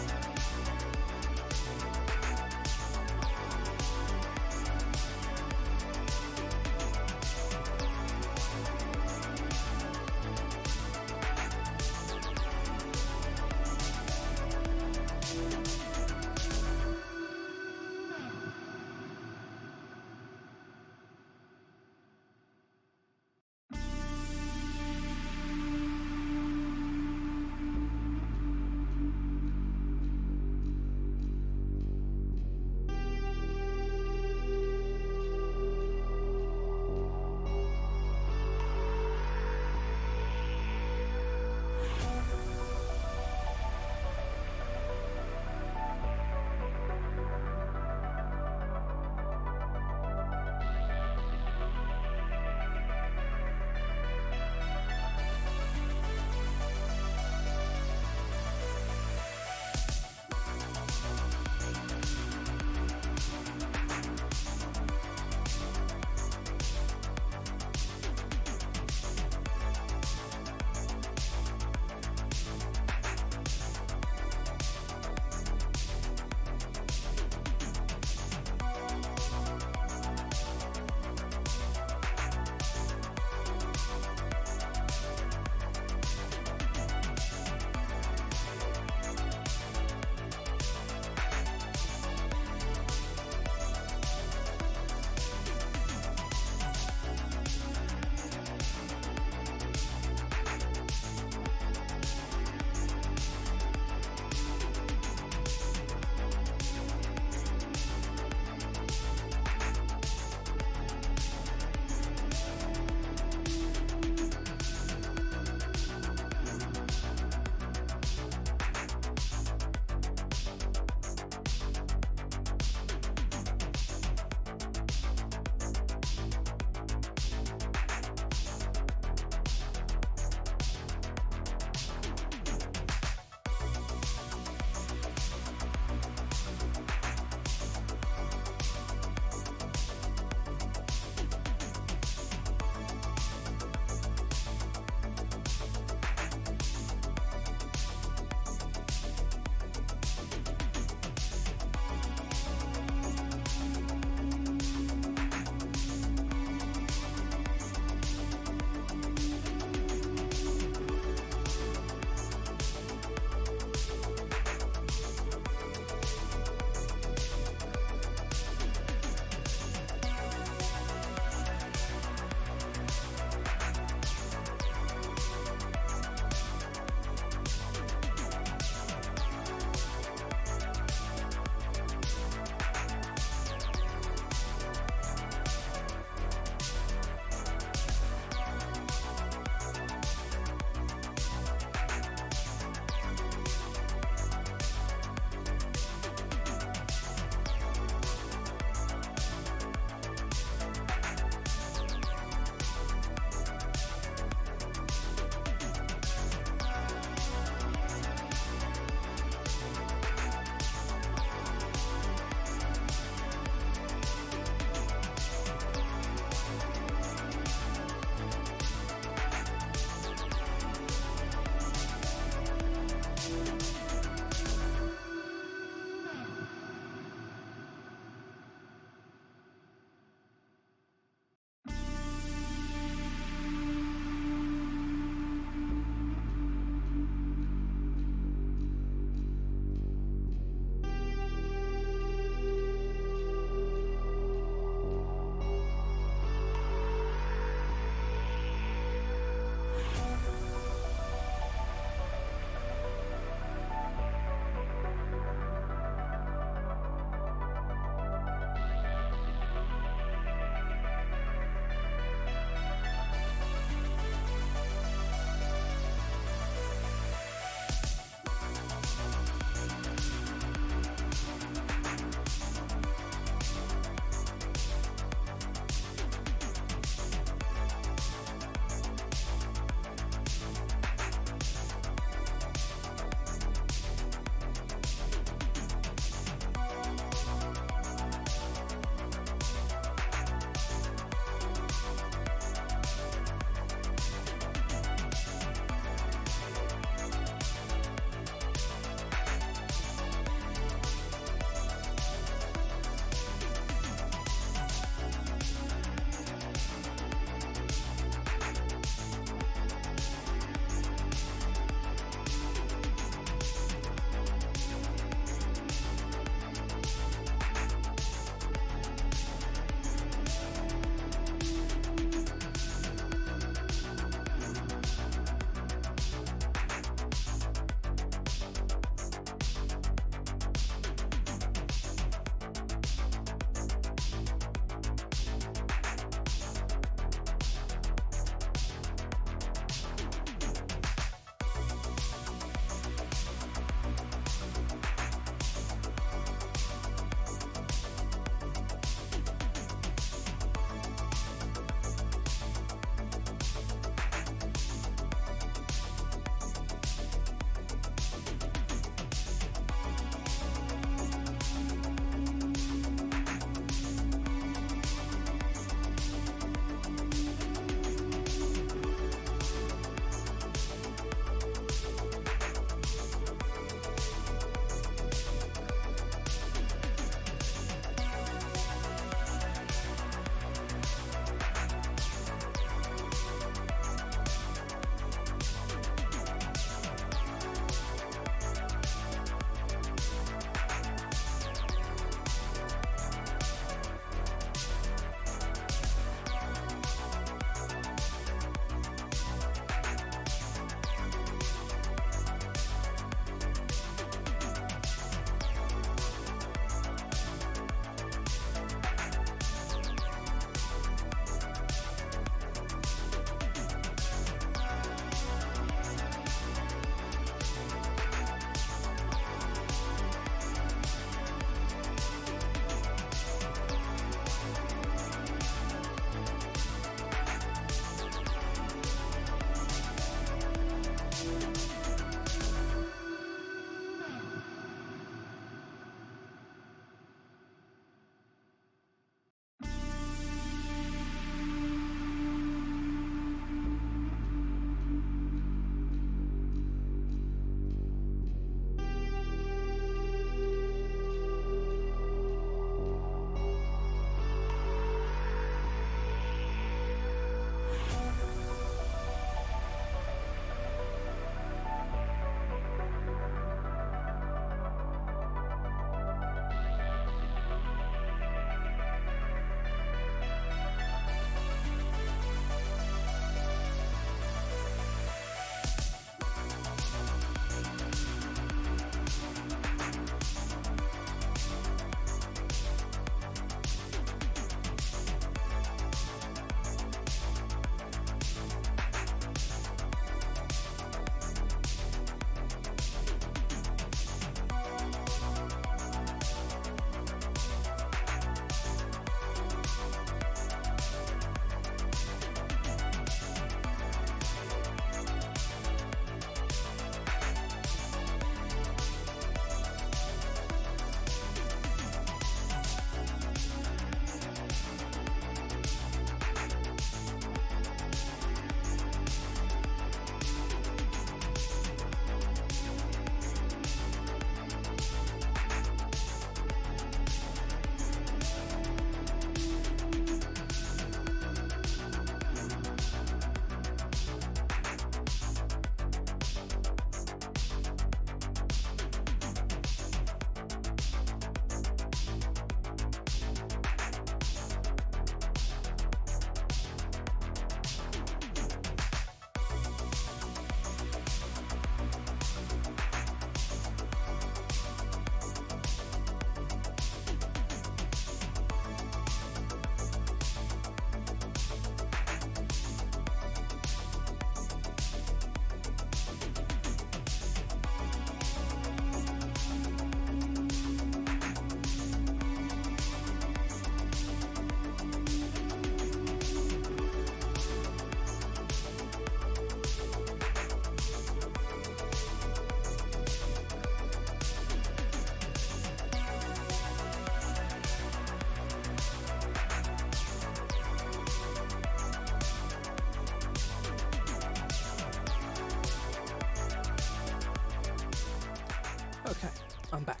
Okay, I'm back.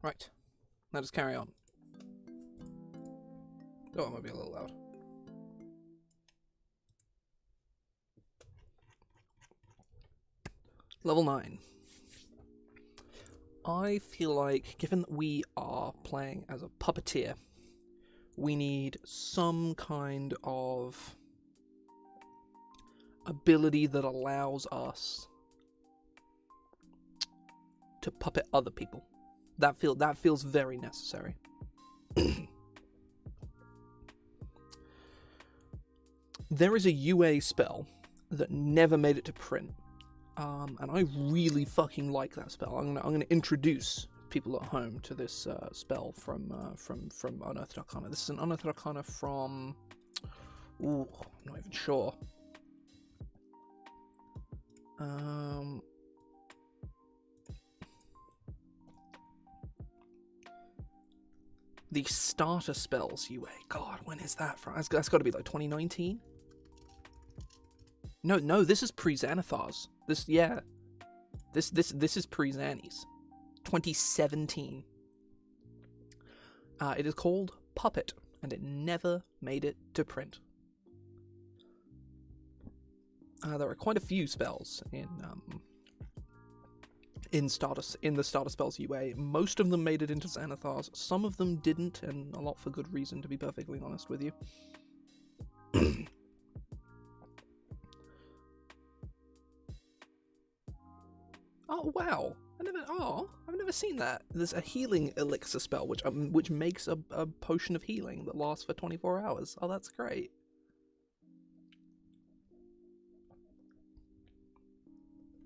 Right, let us carry on. Oh, it might be a little loud. Level 9. I feel like, given that we are playing as a puppeteer, we need some kind of ability that allows us to puppet other people. That feels very necessary. There is a UA spell that never made it to print, and I really fucking like that spell. I'm gonna introduce people at home to this spell from Unearthed Arcana. This is an Unearthed Arcana from... Ooh, I'm not even sure. The starter spells UA. God, when is that from? That's got to be like 2019. No, this is pre-Xanathar's. This is pre-Xani's. 2017. It is called Puppet, and it never made it to print. There are quite a few spells in the starter spells UA. Most of them made it into Xanathar's. Some of them didn't, and a lot for good reason, to be perfectly honest with you. Oh wow! I've never seen that. There's a healing elixir spell which makes a potion of healing that lasts for 24 hours. Oh, that's great.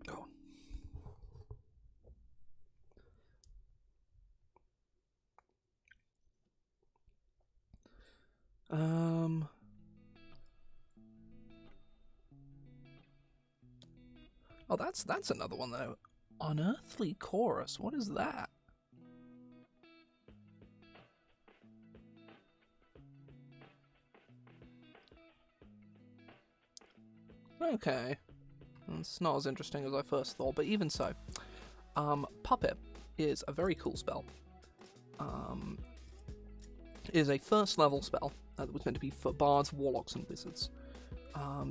Oh. Oh, that's another one though. Unearthly Chorus. What is that? Okay. It's not as interesting as I first thought, but even so. Puppet is a very cool spell. It is a first level spell that was meant to be for bards, warlocks, and wizards.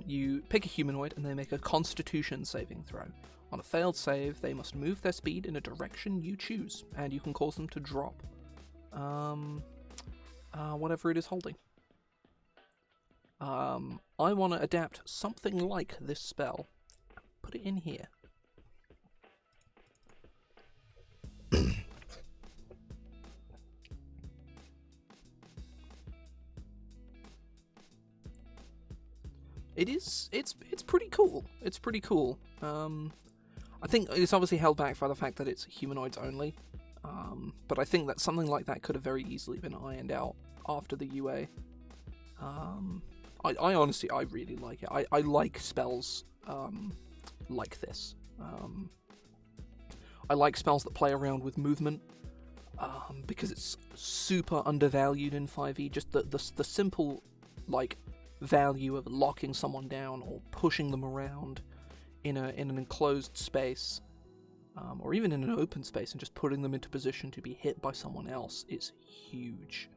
You pick a humanoid and they make a constitution saving throw. On a failed save, they must move their speed in a direction you choose, and you can cause them to drop whatever it is holding. I want to adapt something like this spell. Put it in here. It's pretty cool. It's pretty cool. I think it's obviously held back by the fact that it's humanoids only. But I think that something like that could have very easily been ironed out after the UA. I honestly, I really like it. I like spells like this. I like spells that play around with movement, because it's super undervalued in 5e. Just the simple, like, value of locking someone down or pushing them around in an enclosed space, or even in an open space, and just putting them into position to be hit by someone else is huge.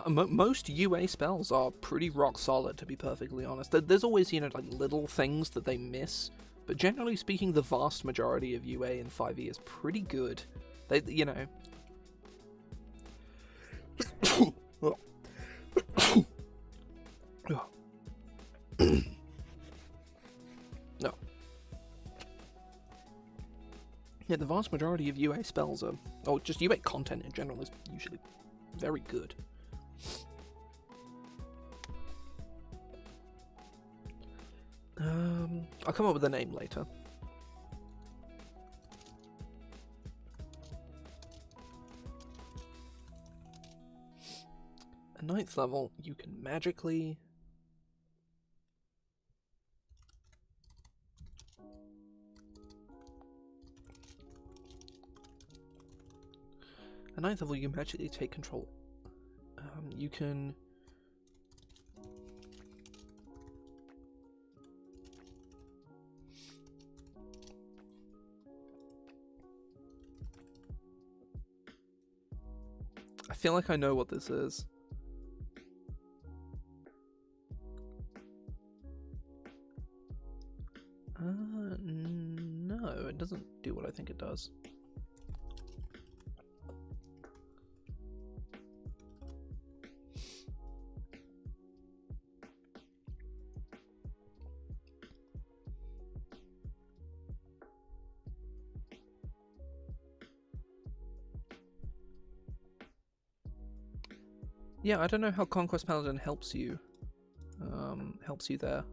Most UA spells are pretty rock solid, to be perfectly honest. There's always, like little things that they miss, but generally speaking, the vast majority of UA in 5e is pretty good. They, No. Yeah, the vast majority of UA spells are, or just UA content in general, is usually very good. I'll come up with a name later. At 9th level, you can magically... At 9th level, you can magically take control. You can... I feel like I know what this is. No, it doesn't do what I think it does. Yeah, I don't know how Conquest Paladin helps you. Helps you there.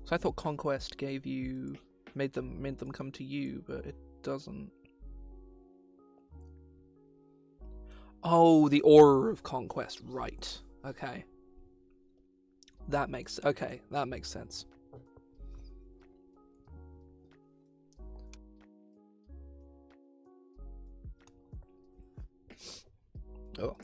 So I thought Conquest gave you, made them come to you, but it doesn't. Oh, the aura of Conquest, right? Okay. That makes sense. Oh.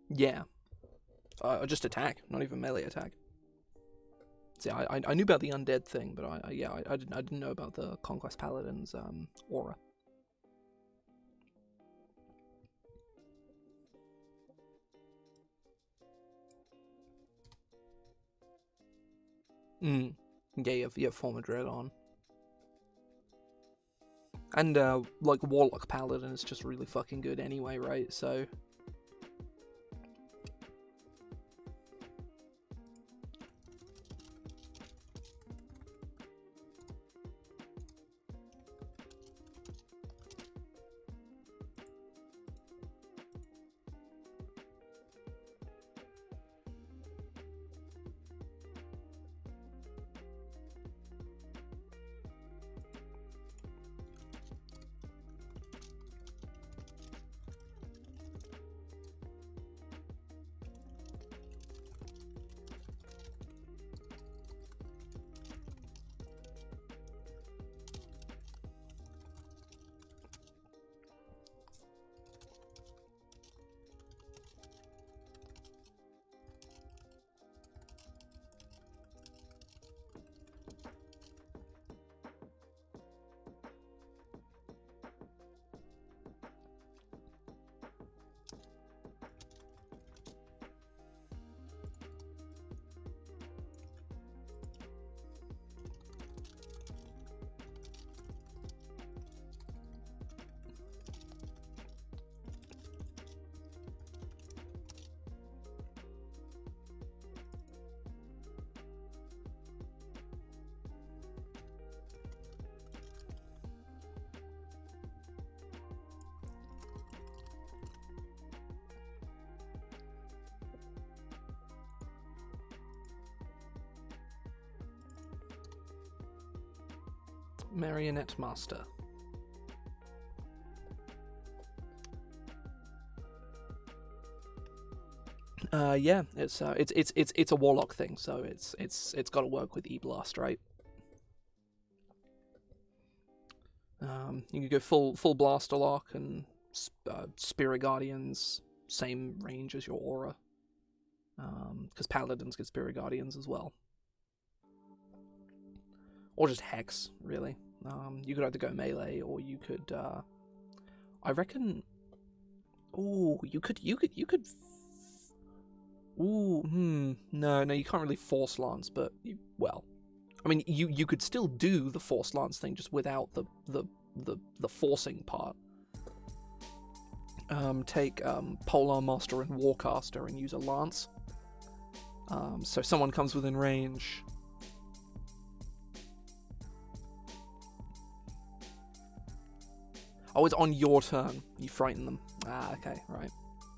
Yeah. Just attack, not even melee attack. See, I knew about the undead thing, but I didn't know about the Conquest Paladin's aura. Yeah, you have Form of Dread on. And, like, Warlock Paladin is just really fucking good anyway, right? So... Marionette Master. Yeah, it's a warlock thing, so it's got to work with E-Blast, right? You can go full Blaster Lock and Spirit Guardians, same range as your aura. Because Paladins get Spirit Guardians as well. Or just Hex, really. You could either go melee, or you could, I reckon... Ooh, you could... Ooh, no, you can't really Force Lance, but, well... I mean, you could still do the Force Lance thing, just without the forcing part. take Polar Master and Warcaster and use a lance. So someone comes within range. Oh, it's on your turn. You frighten them. Ah, okay, right.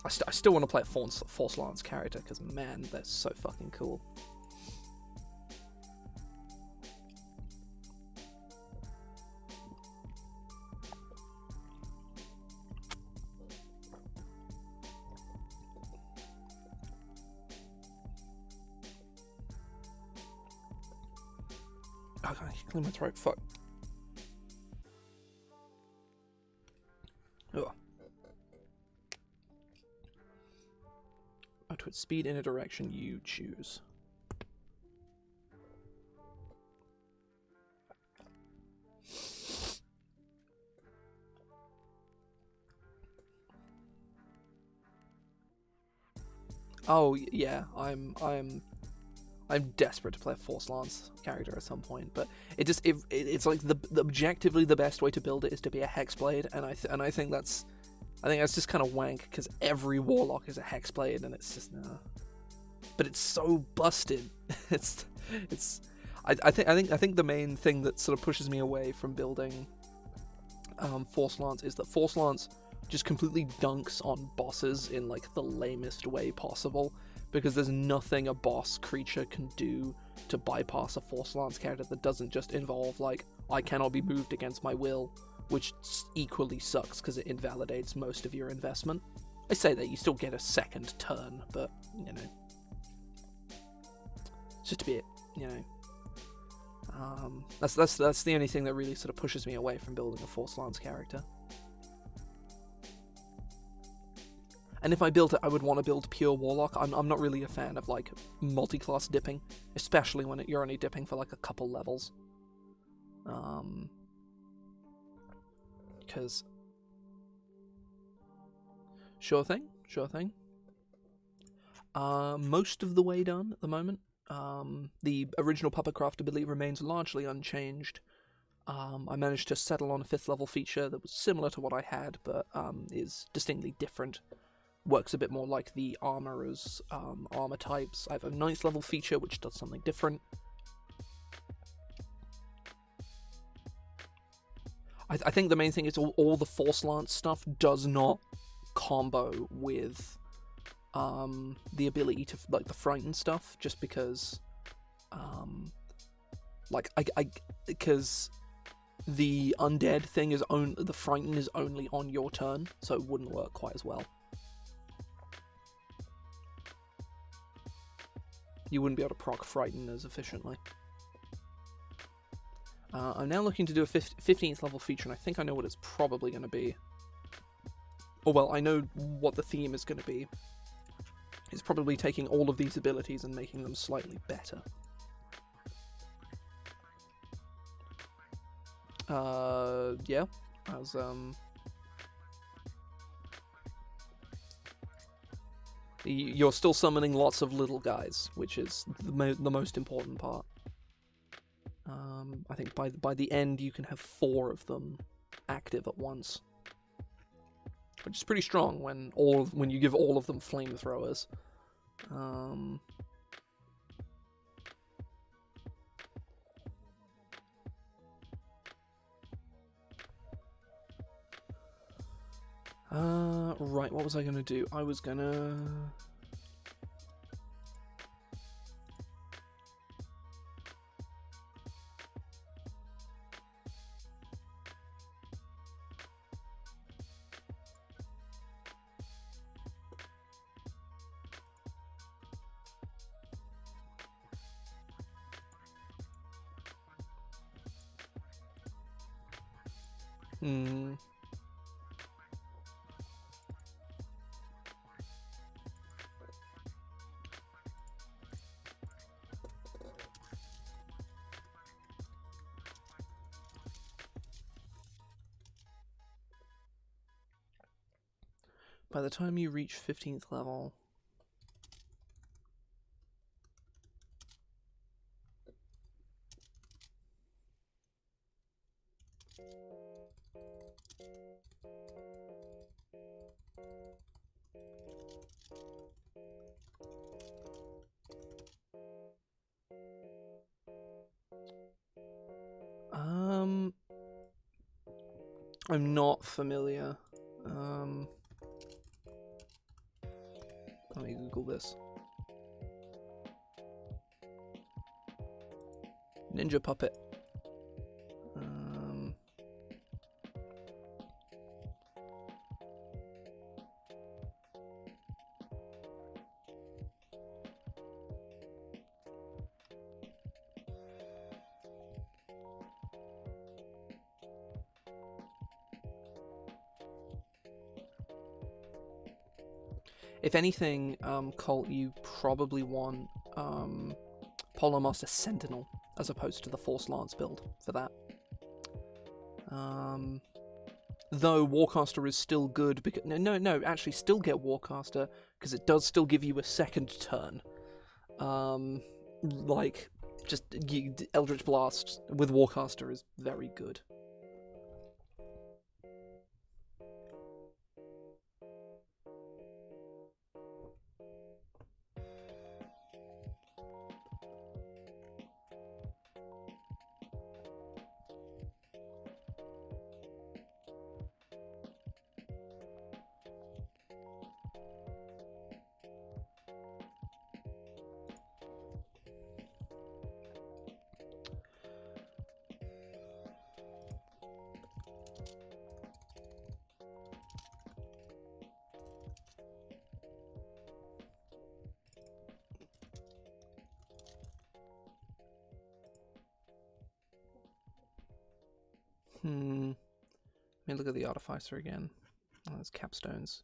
I still want to play a Force Lance character, because, man, they're so fucking cool. Oh, I clear my throat. Fuck. Ugh. At speed in a direction you choose. Oh yeah, I'm desperate to play a Force Lance character at some point, but it's like the objectively the best way to build it is to be a Hexblade, and I think that's just kind of wank, because every Warlock is a Hexblade, and it's just but it's so busted. I think the main thing that sort of pushes me away from building Force Lance is that Force Lance just completely dunks on bosses in like the lamest way possible, because there's nothing a boss creature can do to bypass a Force Lance character that doesn't just involve like, I cannot be moved against my will, which equally sucks because it invalidates most of your investment. I say that you still get a second turn, but you know, it's just a bit, you know. That's the only thing that really sort of pushes me away from building a Force Lance character. And if I built it, I would want to build pure Warlock. I'm not really a fan of like multi-class dipping, especially when you're only dipping for like a couple levels. Because sure thing. Most of the way done at the moment. The original Puppetcraft ability remains largely unchanged. I managed to settle on a 5th level feature that was similar to what I had, but is distinctly different. Works a bit more like the armorer's armor types. I have a 9th level feature which does something different. I think the main thing is all the Force Lance stuff does not combo with the ability to like the frighten stuff, just because because the undead thing is the frighten is only on your turn, so it wouldn't work quite as well. You wouldn't be able to proc frighten as efficiently. I'm now looking to do a 15th level feature, and I think I know what it's probably going to be. Or well, I know what the theme is going to be. It's probably taking all of these abilities and making them slightly better. Yeah, as you're still summoning lots of little guys, which is the most important part. I think by the end you can have 4 of them active at once, which is pretty strong when you give all of them flamethrowers. Right, what was I gonna do? I was gonna... By the time you reach 15th level... I'm not familiar. Let me Google this. Ninja Puppet. If anything, Colt, you probably want Polomaster Sentinel as opposed to the Force Lance build for that. Though Warcaster is still good because no, actually still get Warcaster because it does still give you a second turn. Like just Eldritch Blast with Warcaster is very good. Let me look at the Artificer again. Oh, there's capstones.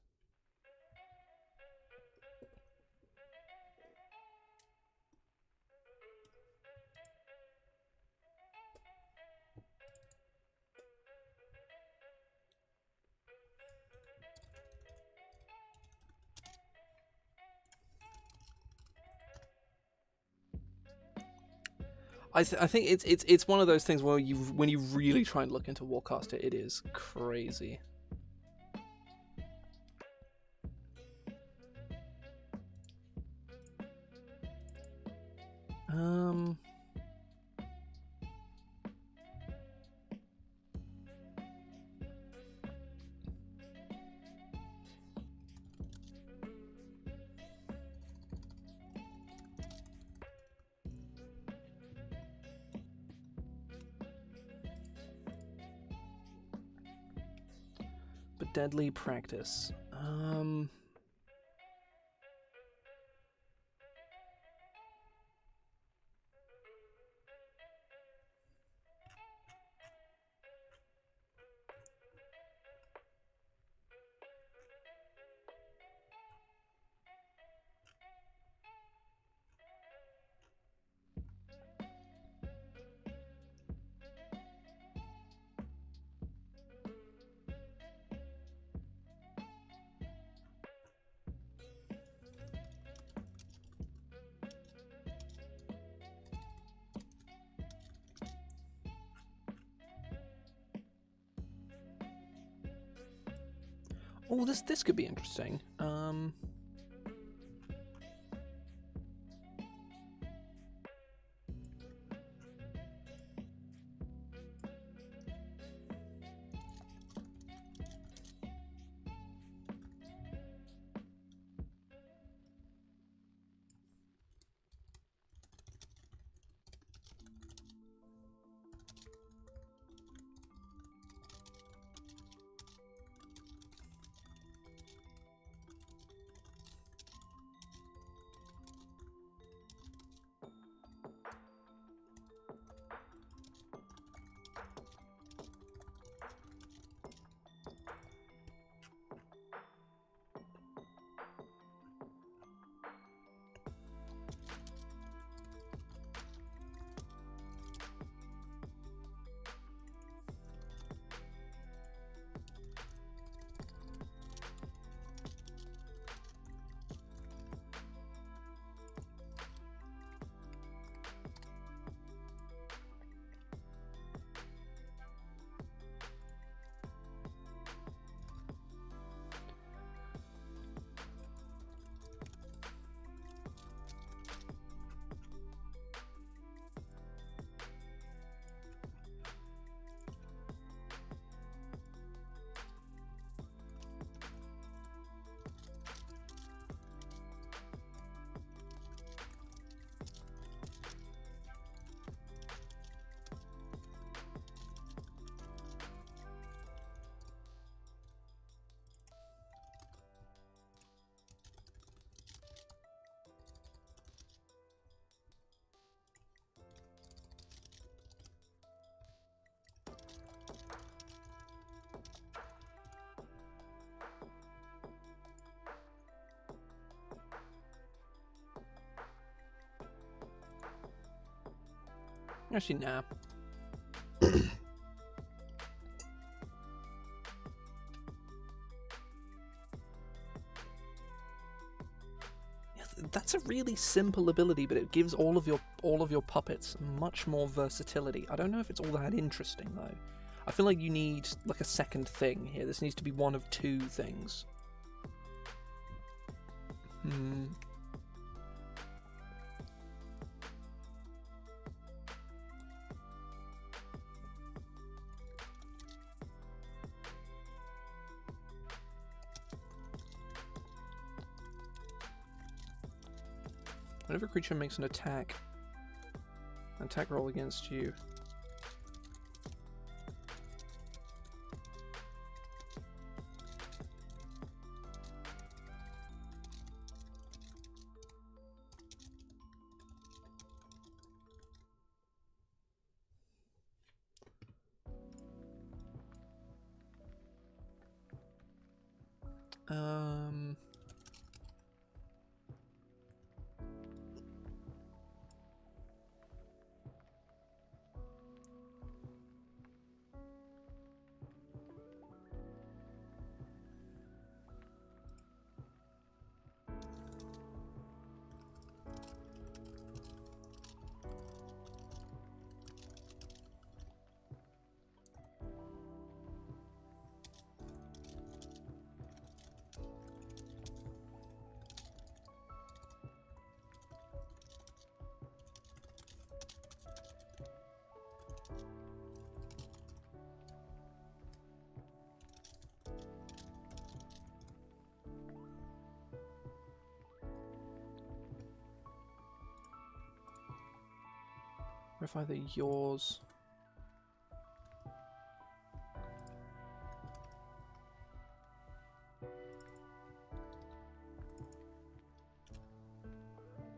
I think it's one of those things where when you really try and look into Warcaster, it is crazy. But deadly practice. Oh, this could be interesting. Actually, nah. That's a really simple ability, but it gives all of your puppets much more versatility. I don't know if it's all that interesting though. I feel like you need like a second thing here. This needs to be one of two things. Whenever a creature makes an attack roll against you, or if either yours.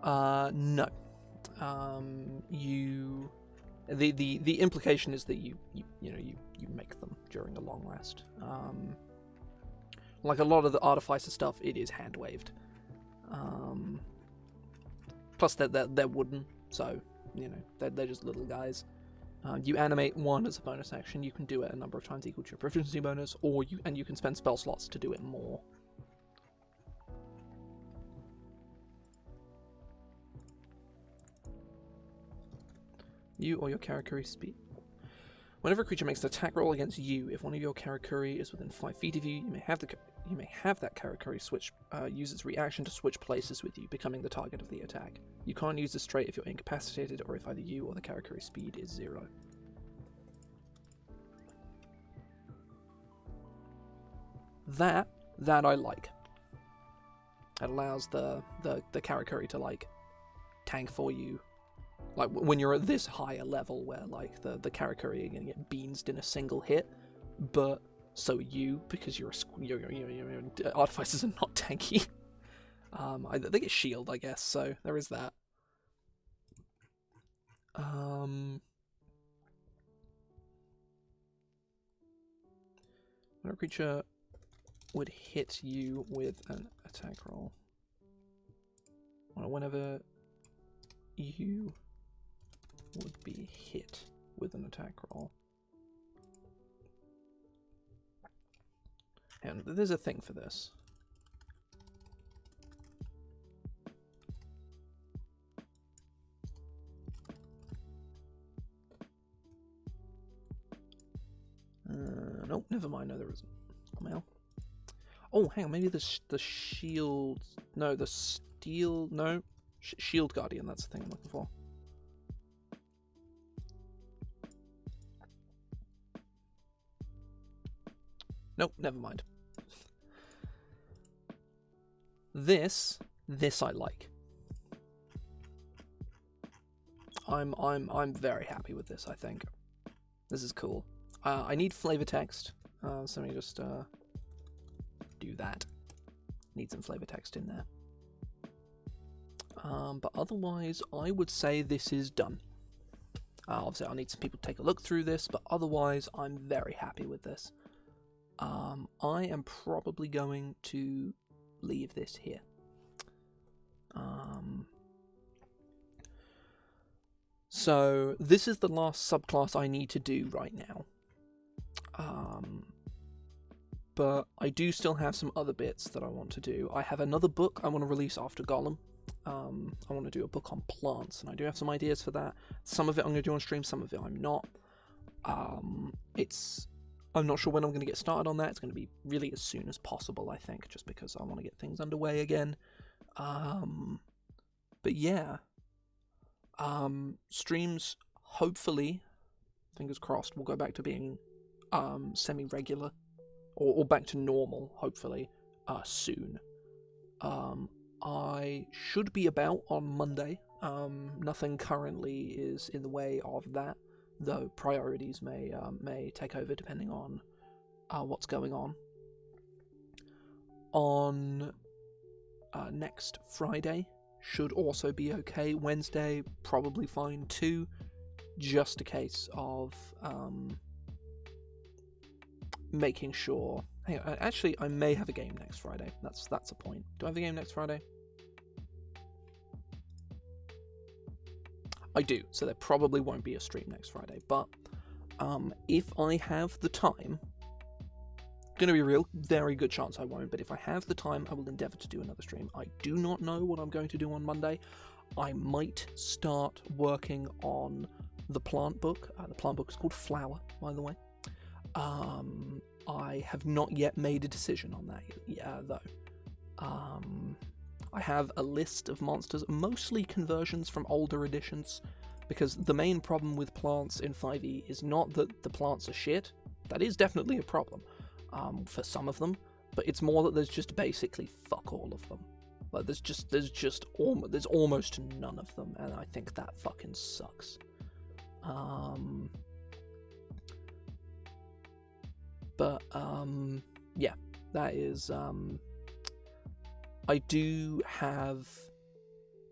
No. The implication is that you make them during a long rest. Like a lot of the Artificer stuff, it is hand waved. Plus they're wooden, so they're just little guys. You animate one as a bonus action. You can do it a number of times equal to your proficiency bonus, or you can spend spell slots to do it more. You or your Karakuri speed. Whenever a creature makes an attack roll against you, if one of your Karakuri is within 5 feet of you, you may have that Karakuri switch use its reaction to switch places with you, becoming the target of the attack. You can't use this trait if you're incapacitated or if either you or the Karakuri speed is 0. That I like. It allows the Karakuri to like tank for you. Like when you're at this higher level where like the Karakuri are gonna get beansed in a single hit, but so you, because you're Artificers are not tanky. They get shield, I guess, so there is that. When a creature would hit you with an attack roll, whenever you would be hit with an attack roll. And there's a thing for this. Nope, never mind. No, there isn't. Well. Oh, hang on. Maybe the shield. No, the steel. No, shield guardian. That's the thing I'm looking for. Nope, never mind. This I like. I'm very happy with this. I think this is cool. I need flavor text, so let me just do that. Need some flavor text in there. But otherwise, I would say this is done. Obviously, I'll need some people to take a look through this, but otherwise, I'm very happy with this. I am probably going to leave this here. So this is the last subclass I need to do right now. But I do still have some other bits that I want to do. I have another book I want to release after Golem. I want to do a book on plants, and I do have some ideas for that. Some of it I'm going to do on stream, some of it I'm not. I'm not sure when I'm going to get started on that. It's going to be really as soon as possible, I think, just because I want to get things underway again. But yeah, streams, hopefully, fingers crossed, will go back to being semi-regular, or back to normal, hopefully, soon. I should be about on Monday. Nothing currently is in the way of that, though priorities may take over depending on what's going on. On next Friday should also be okay. Wednesday probably fine too. Just a case of making sure. Hang on, actually, I may have a game next Friday. That's a point. Do I have a game next Friday? I do, so there probably won't be a stream next Friday. But if I have the time, gonna be real, very good chance I won't. But if I have the time, I will endeavour to do another stream. I do not know what I'm going to do on Monday. I might start working on the plant book. The plant book is called Flower, by the way. I have not yet made a decision on that though. I have a list of monsters, mostly conversions from older editions, because the main problem with plants in 5e is not that the plants are shit. That is definitely a problem for some of them, but it's more that there's just basically fuck all of them. Like there's almost none of them, and I think that fucking sucks. But yeah, that is. I do have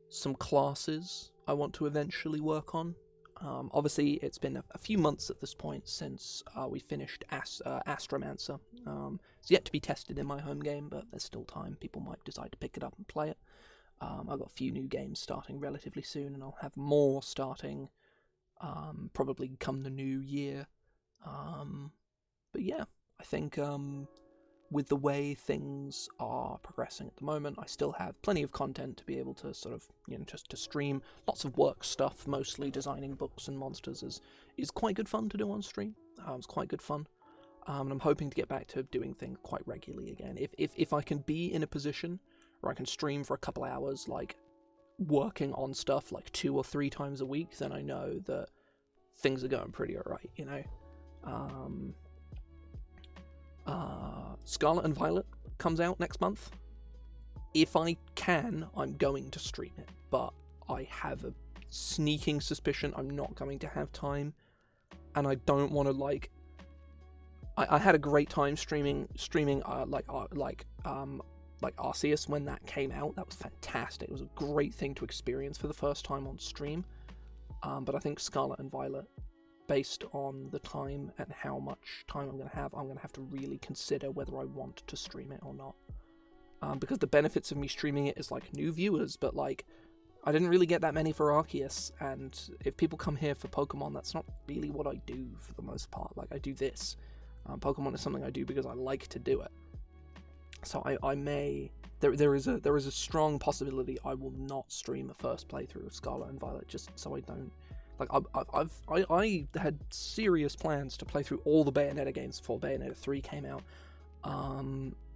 some classes I want to eventually work on. Obviously, it's been a few months at this point since we finished Astromancer. It's yet to be tested in my home game, but there's still time. People might decide to pick it up and play it. I've got a few new games starting relatively soon, and I'll have more starting probably come the new year. But yeah, I think with the way things are progressing at the moment, I still have plenty of content to be able to sort of, just to stream. Lots of work stuff, mostly designing books and monsters is quite good fun to do on stream. It's quite good fun. And I'm hoping to get back to doing things quite regularly again. If I can be in a position where I can stream for a couple hours, like working on stuff like 2 or 3 times a week, then I know that things are going pretty alright, Scarlet and Violet comes out next month. If I can, I'm going to stream it, but I have a sneaking suspicion I'm not going to have time, and I don't want to I had a great time streaming Arceus when that came out. That was fantastic. It was a great thing to experience for the first time on stream. But I think Scarlet and Violet, based on the time and how much time I'm going to have to really consider whether I want to stream it or not. Because the benefits of me streaming it is new viewers, but I didn't really get that many for Arceus, and if people come here for Pokemon, that's not really what I do for the most part. I do this. Pokemon is something I do because I like to do it. So I may... There is a strong possibility I will not stream a first playthrough of Scarlet and Violet, just so I don't... I had serious plans to play through all the Bayonetta games before Bayonetta 3 came out,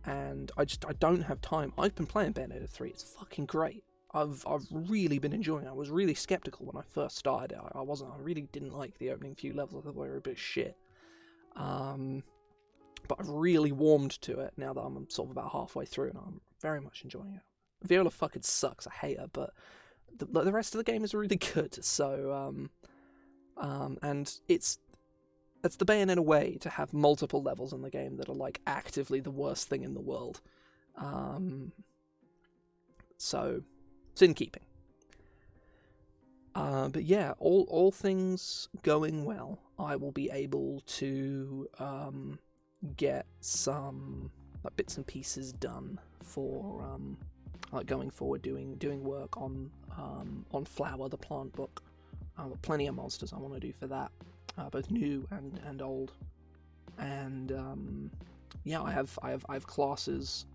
and I don't have time. I've been playing Bayonetta 3. It's fucking great. I've really been enjoying it. I was really skeptical when I first started it. I really didn't like the opening few levels. I thought they were a bit shit. But I've really warmed to it now that I'm sort of about halfway through, and I'm very much enjoying it. Viola fucking sucks. I hate her, but the rest of the game is really good. So, and it's the Bayonetta way to have multiple levels in the game that are actively the worst thing in the world. So it's in keeping. But yeah, all things going well, I will be able to get some bits and pieces done for going forward, doing work on Flower, the plant book. I've got plenty of monsters I want to do for that, both new and old. And yeah, I have classes,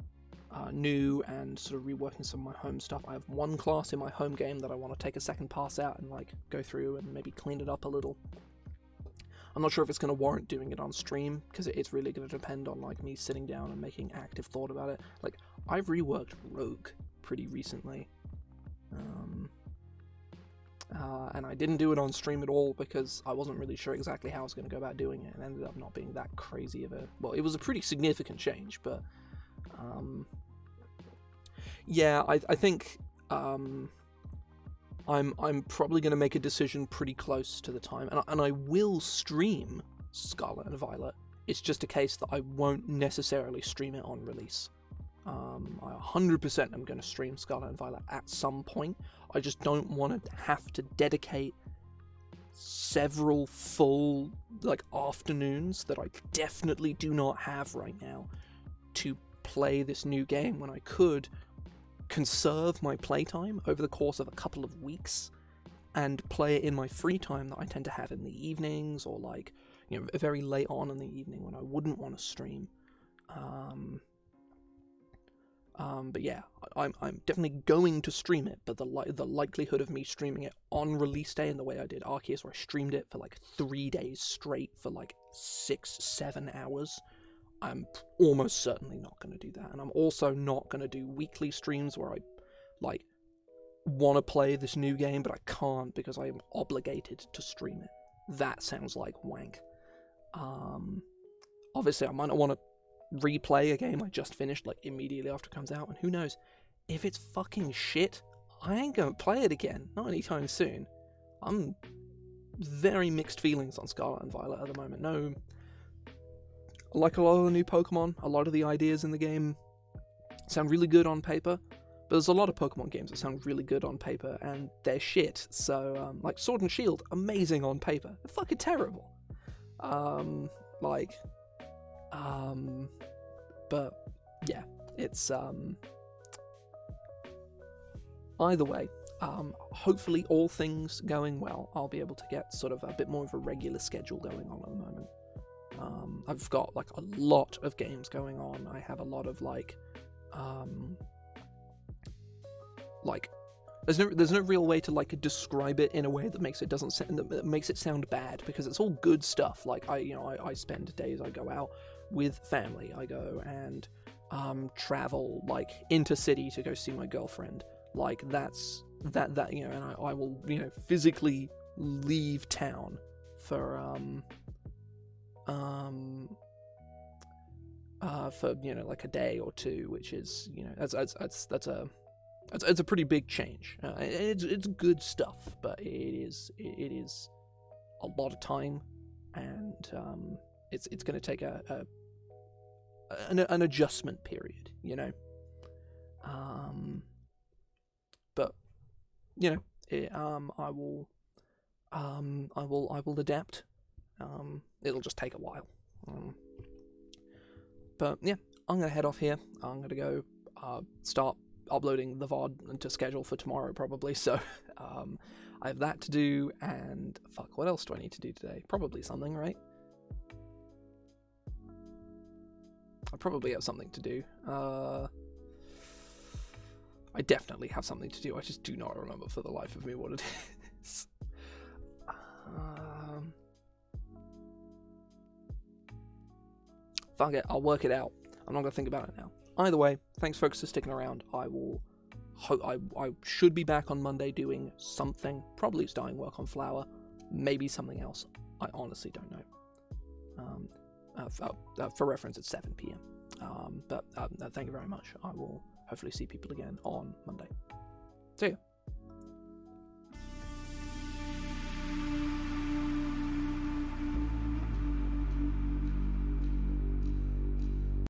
new and sort of reworking some of my home stuff. I have one class in my home game that I want to take a second pass at and like go through and maybe clean it up a little. I'm not sure if it's going to warrant doing it on stream, because it's really going to depend on like me sitting down and making active thought about it. Like, I've reworked Rogue pretty recently, and I didn't do it on stream at all because I wasn't really sure exactly how I was going to go about doing it, and ended up not being that crazy of a... Well, it was a pretty significant change, but yeah, I think I'm probably going to make a decision pretty close to the time, and I will stream Scarlet and Violet. It's just a case that I won't necessarily stream it on release. I 100% am going to stream Scarlet and Violet at some point. I just don't want to have to dedicate several full like afternoons that I definitely do not have right now to play this new game, when I could conserve my playtime over the course of a couple of weeks and play it in my free time that I tend to have in the evenings, or like, you know, very late on in the evening when I wouldn't want to stream. But yeah, I'm definitely going to stream it, but the likelihood of me streaming it on release day in the way I did Arceus, where I streamed it for like 3 days straight for like 6-7 hours, I'm almost certainly not going to do that. And I'm also not going to do weekly streams where I like want to play this new game but I can't because I am obligated to stream it. That sounds like wank. Obviously I might not want to replay a game I just finished like immediately after it comes out, and who knows, if it's fucking shit, I ain't gonna play it again, not anytime soon. I'm very mixed feelings on Scarlet and Violet at the moment. No, I like a lot of the new Pokemon, a lot of the ideas in the game sound really good on paper, but there's a lot of Pokemon games that sound really good on paper and they're shit. So like Sword and Shield, amazing on paper, they're fucking terrible. But yeah, it's either way, hopefully all things going well, I'll be able to get sort of a bit more of a regular schedule going on at the moment. I've got like a lot of games going on. I have a lot of like there's no real way to like describe it in a way that makes it sound bad, because it's all good stuff. Like I spend days, I go out with family, I go and travel like intercity to go see my girlfriend. Like that's that you know, and I will, you know, physically leave town for you know, like a day or two, which is, you know, that's a pretty big change. It's good stuff, but it is a lot of time, and it's going to take an adjustment period, you know. But you know, I will adapt. It'll just take a while. But yeah, I'm gonna head off here. I'm gonna go start uploading the VOD into schedule for tomorrow probably. So I have that to do, and fuck, what else do I need to do today? Probably something, right? I probably have something to do. I definitely have something to do. I just do not remember for the life of me what it is. Fuck it, I'll work it out. I'm not going to think about it now. Either way, thanks folks for sticking around. I should be back on Monday doing something. Probably starting work on Flower. Maybe something else. I honestly don't know. For reference, it's 7 p.m. But thank you very much. I will hopefully see people again on Monday. See ya.